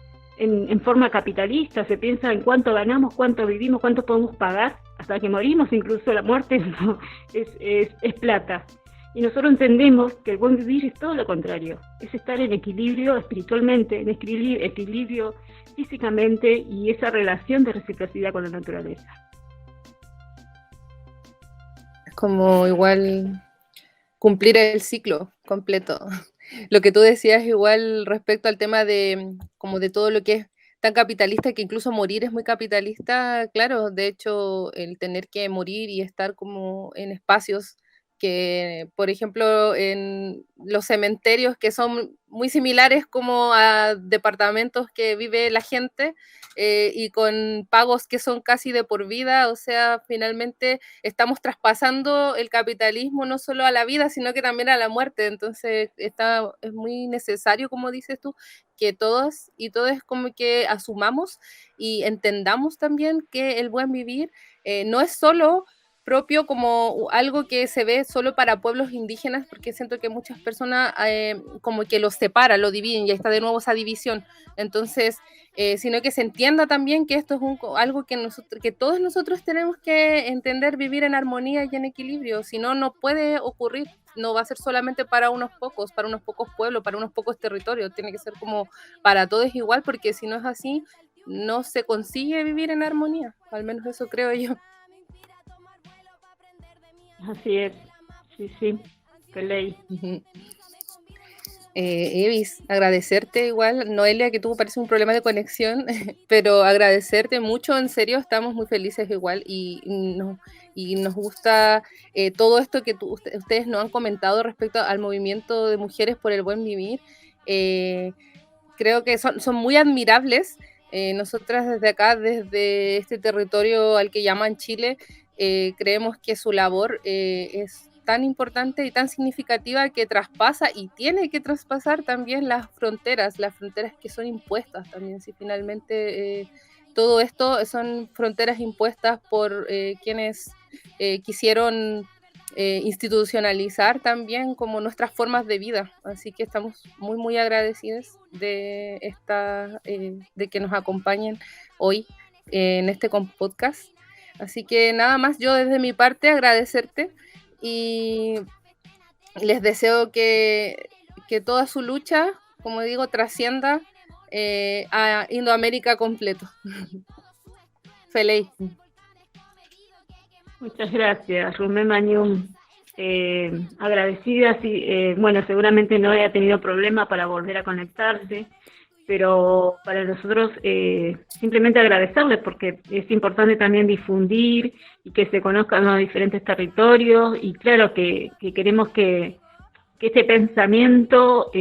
forma capitalista, se piensa en cuánto ganamos, cuánto vivimos, cuánto podemos pagar, hasta que morimos, incluso la muerte ¿no? es plata. Y nosotros entendemos que el buen vivir es todo lo contrario, es estar en equilibrio espiritualmente, en equilibrio físicamente y esa relación de reciprocidad con la naturaleza. Es como igual cumplir el ciclo completo. Lo que tú decías igual respecto al tema de como de todo lo que es tan capitalista, que incluso morir es muy capitalista, claro, de hecho el tener que morir y estar como en espacios que, por ejemplo, en los cementerios que son muy similares como a departamentos que vive la gente, y con pagos que son casi de por vida, o sea, finalmente estamos traspasando el capitalismo no solo a la vida, sino que también a la muerte. Entonces es muy necesario, como dices tú, que todos y todos como que asumamos y entendamos también que el buen vivir no es solo propio como algo que se ve solo para pueblos indígenas, porque siento que muchas personas como que los separan, lo dividen, y ahí está de nuevo esa división. Entonces, sino que se entienda también que esto es algo que todos nosotros tenemos que entender, vivir en armonía y en equilibrio, si no, no puede ocurrir, no va a ser solamente para unos pocos pueblos, para unos pocos territorios, tiene que ser como para todos igual, porque si no es así, no se consigue vivir en armonía, al menos eso creo yo. Así es, sí, qué ley. Evis, agradecerte igual, Noelia, que tuvo parece un problema de conexión, pero agradecerte mucho, en serio, estamos muy felices igual y nos gusta todo esto que ustedes nos han comentado respecto al movimiento de mujeres por el buen vivir. Creo que son muy admirables. Nosotras desde acá, desde este territorio al que llaman Chile, creemos que su labor es tan importante y tan significativa que traspasa y tiene que traspasar también las fronteras que son impuestas también, si finalmente todo esto son fronteras impuestas por quienes quisieron institucionalizar también como nuestras formas de vida, así que estamos muy muy agradecidos de de que nos acompañen hoy en este podcast. Así que nada más, yo desde mi parte agradecerte y les deseo que toda su lucha, como digo, trascienda a Indoamérica completo. Feliz. Muchas gracias, Rumé Mañum. Agradecida, bueno, seguramente no haya tenido problema para volver a conectarse, pero para nosotros simplemente agradecerles porque es importante también difundir y que se conozcan los diferentes territorios y claro que queremos que este pensamiento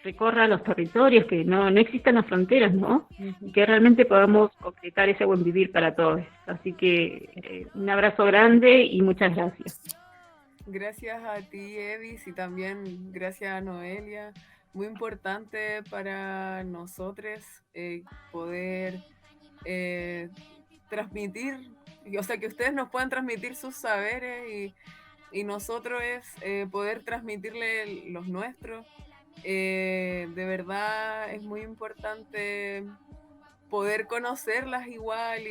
recorra los territorios, que no existan las fronteras, ¿no? Y que realmente podamos concretar ese buen vivir para todos. Así que un abrazo grande y muchas gracias. Gracias a ti, Evis, y también gracias a Noelia. Muy importante para nosotros poder transmitir, o sea, que ustedes nos puedan transmitir sus saberes y nosotros poder transmitirle los nuestros. De verdad es muy importante poder conocerlas igual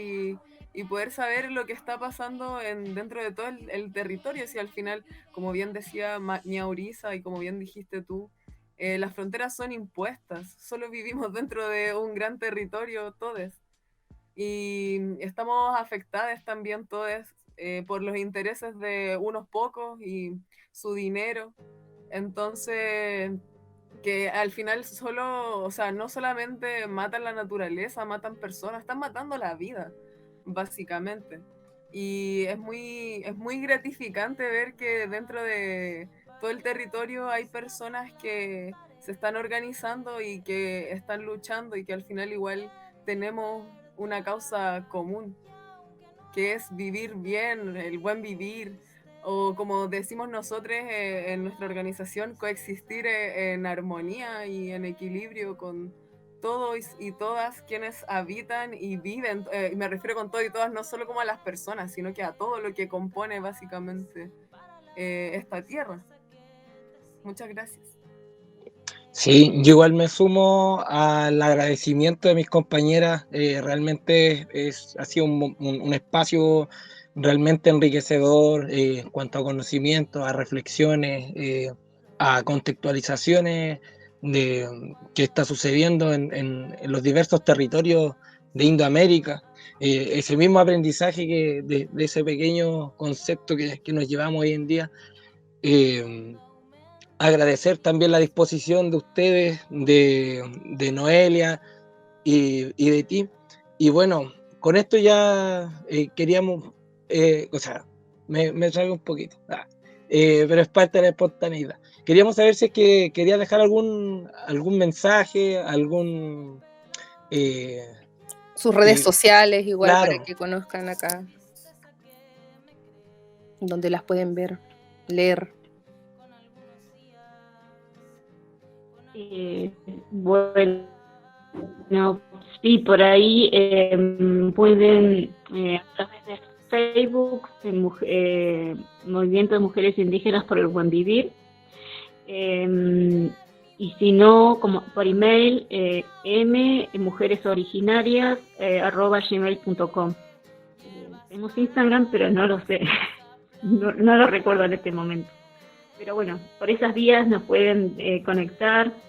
y poder saber lo que está pasando dentro de todo el territorio. Si al final, como bien decía Ñauriza y como bien dijiste tú, las fronteras son impuestas, solo vivimos dentro de un gran territorio todos y estamos afectadas también todos por los intereses de unos pocos y su dinero. Entonces, que al final o sea, no solamente matan la naturaleza, matan personas, están matando la vida, básicamente. Y es muy gratificante ver que dentro de todo el territorio hay personas que se están organizando y que están luchando y que al final igual tenemos una causa común, que es vivir bien, el buen vivir, o como decimos nosotros en nuestra organización, coexistir en armonía y en equilibrio con todos y todas quienes habitan y viven. Me refiero con todo y todas, no solo como a las personas, sino que a todo lo que compone básicamente esta tierra. Muchas gracias. Sí, yo igual me sumo al agradecimiento de mis compañeras. Realmente ha sido un espacio realmente enriquecedor en cuanto a conocimientos, a reflexiones, a contextualizaciones de qué está sucediendo en los diversos territorios de Indoamérica. Ese mismo aprendizaje de ese pequeño concepto que nos llevamos hoy en día. Agradecer también la disposición de ustedes, de Noelia y de ti. Y bueno, con esto ya queríamos, o sea, me traigo un poquito, pero es parte de la espontaneidad. Queríamos saber si es que quería dejar algún mensaje, sus redes sociales igual, claro, para que conozcan acá, donde las pueden ver, leer. Bueno, sí, por ahí pueden, a través de Facebook, Movimiento de Mujeres Indígenas por el Buen Vivir, y si no, como por email, mujeresoriginarías@gmail.com. Tenemos Instagram, pero no lo sé, no lo recuerdo en este momento. Pero bueno, por esas vías nos pueden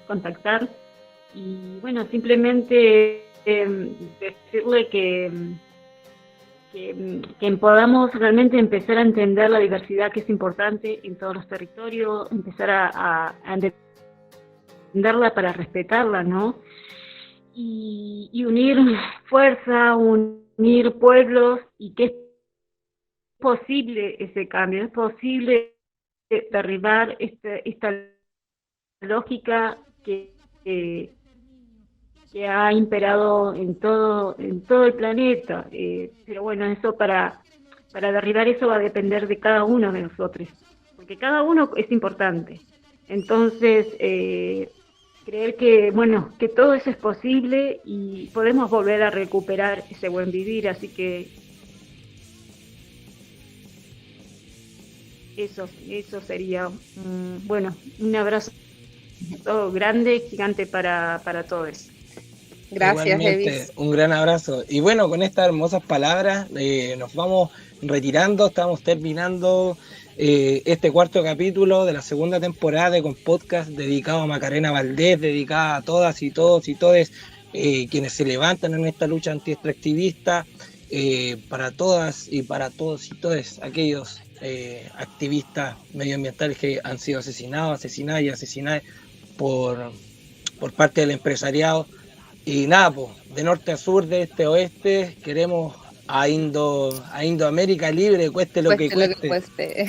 contactar, y bueno, simplemente decirle que podamos realmente empezar a entender la diversidad que es importante en todos los territorios, empezar a entenderla para respetarla, ¿no? Y unir fuerza, unir pueblos, y que es posible ese cambio, es posible derribar esta lógica que ha imperado en todo el planeta, pero bueno, eso para derribar eso va a depender de cada uno de nosotros, porque cada uno es importante. Entonces, creer que todo eso es posible y podemos volver a recuperar ese buen vivir, así que eso sería, un abrazo grande, gigante para todos. Gracias, igualmente, Evis. un gran abrazo. Y bueno, con estas hermosas palabras nos vamos retirando, estamos terminando este cuarto capítulo de la segunda temporada de Con Podcast, dedicado a Macarena Valdés, dedicada a todas y todos y todes quienes se levantan en esta lucha anti-extractivista, para todas y para todos y todes aquellos activistas medioambientales que han sido asesinadas y asesinadas por parte del empresariado. Y nada, pues, de norte a sur, de este a oeste, queremos a Indoamérica libre, cueste lo que cueste.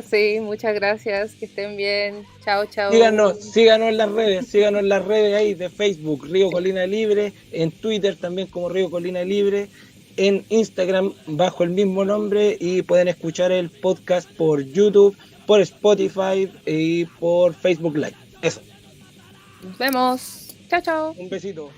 Sí, muchas gracias, que estén bien. Chao, chao. Síganos en las redes ahí de Facebook, Río Colina Libre, en Twitter también como Río Colina Libre, en Instagram bajo el mismo nombre, y pueden escuchar el podcast por YouTube, por Spotify y por Facebook Live. Eso. Nos vemos. Chao, chao. Un besito.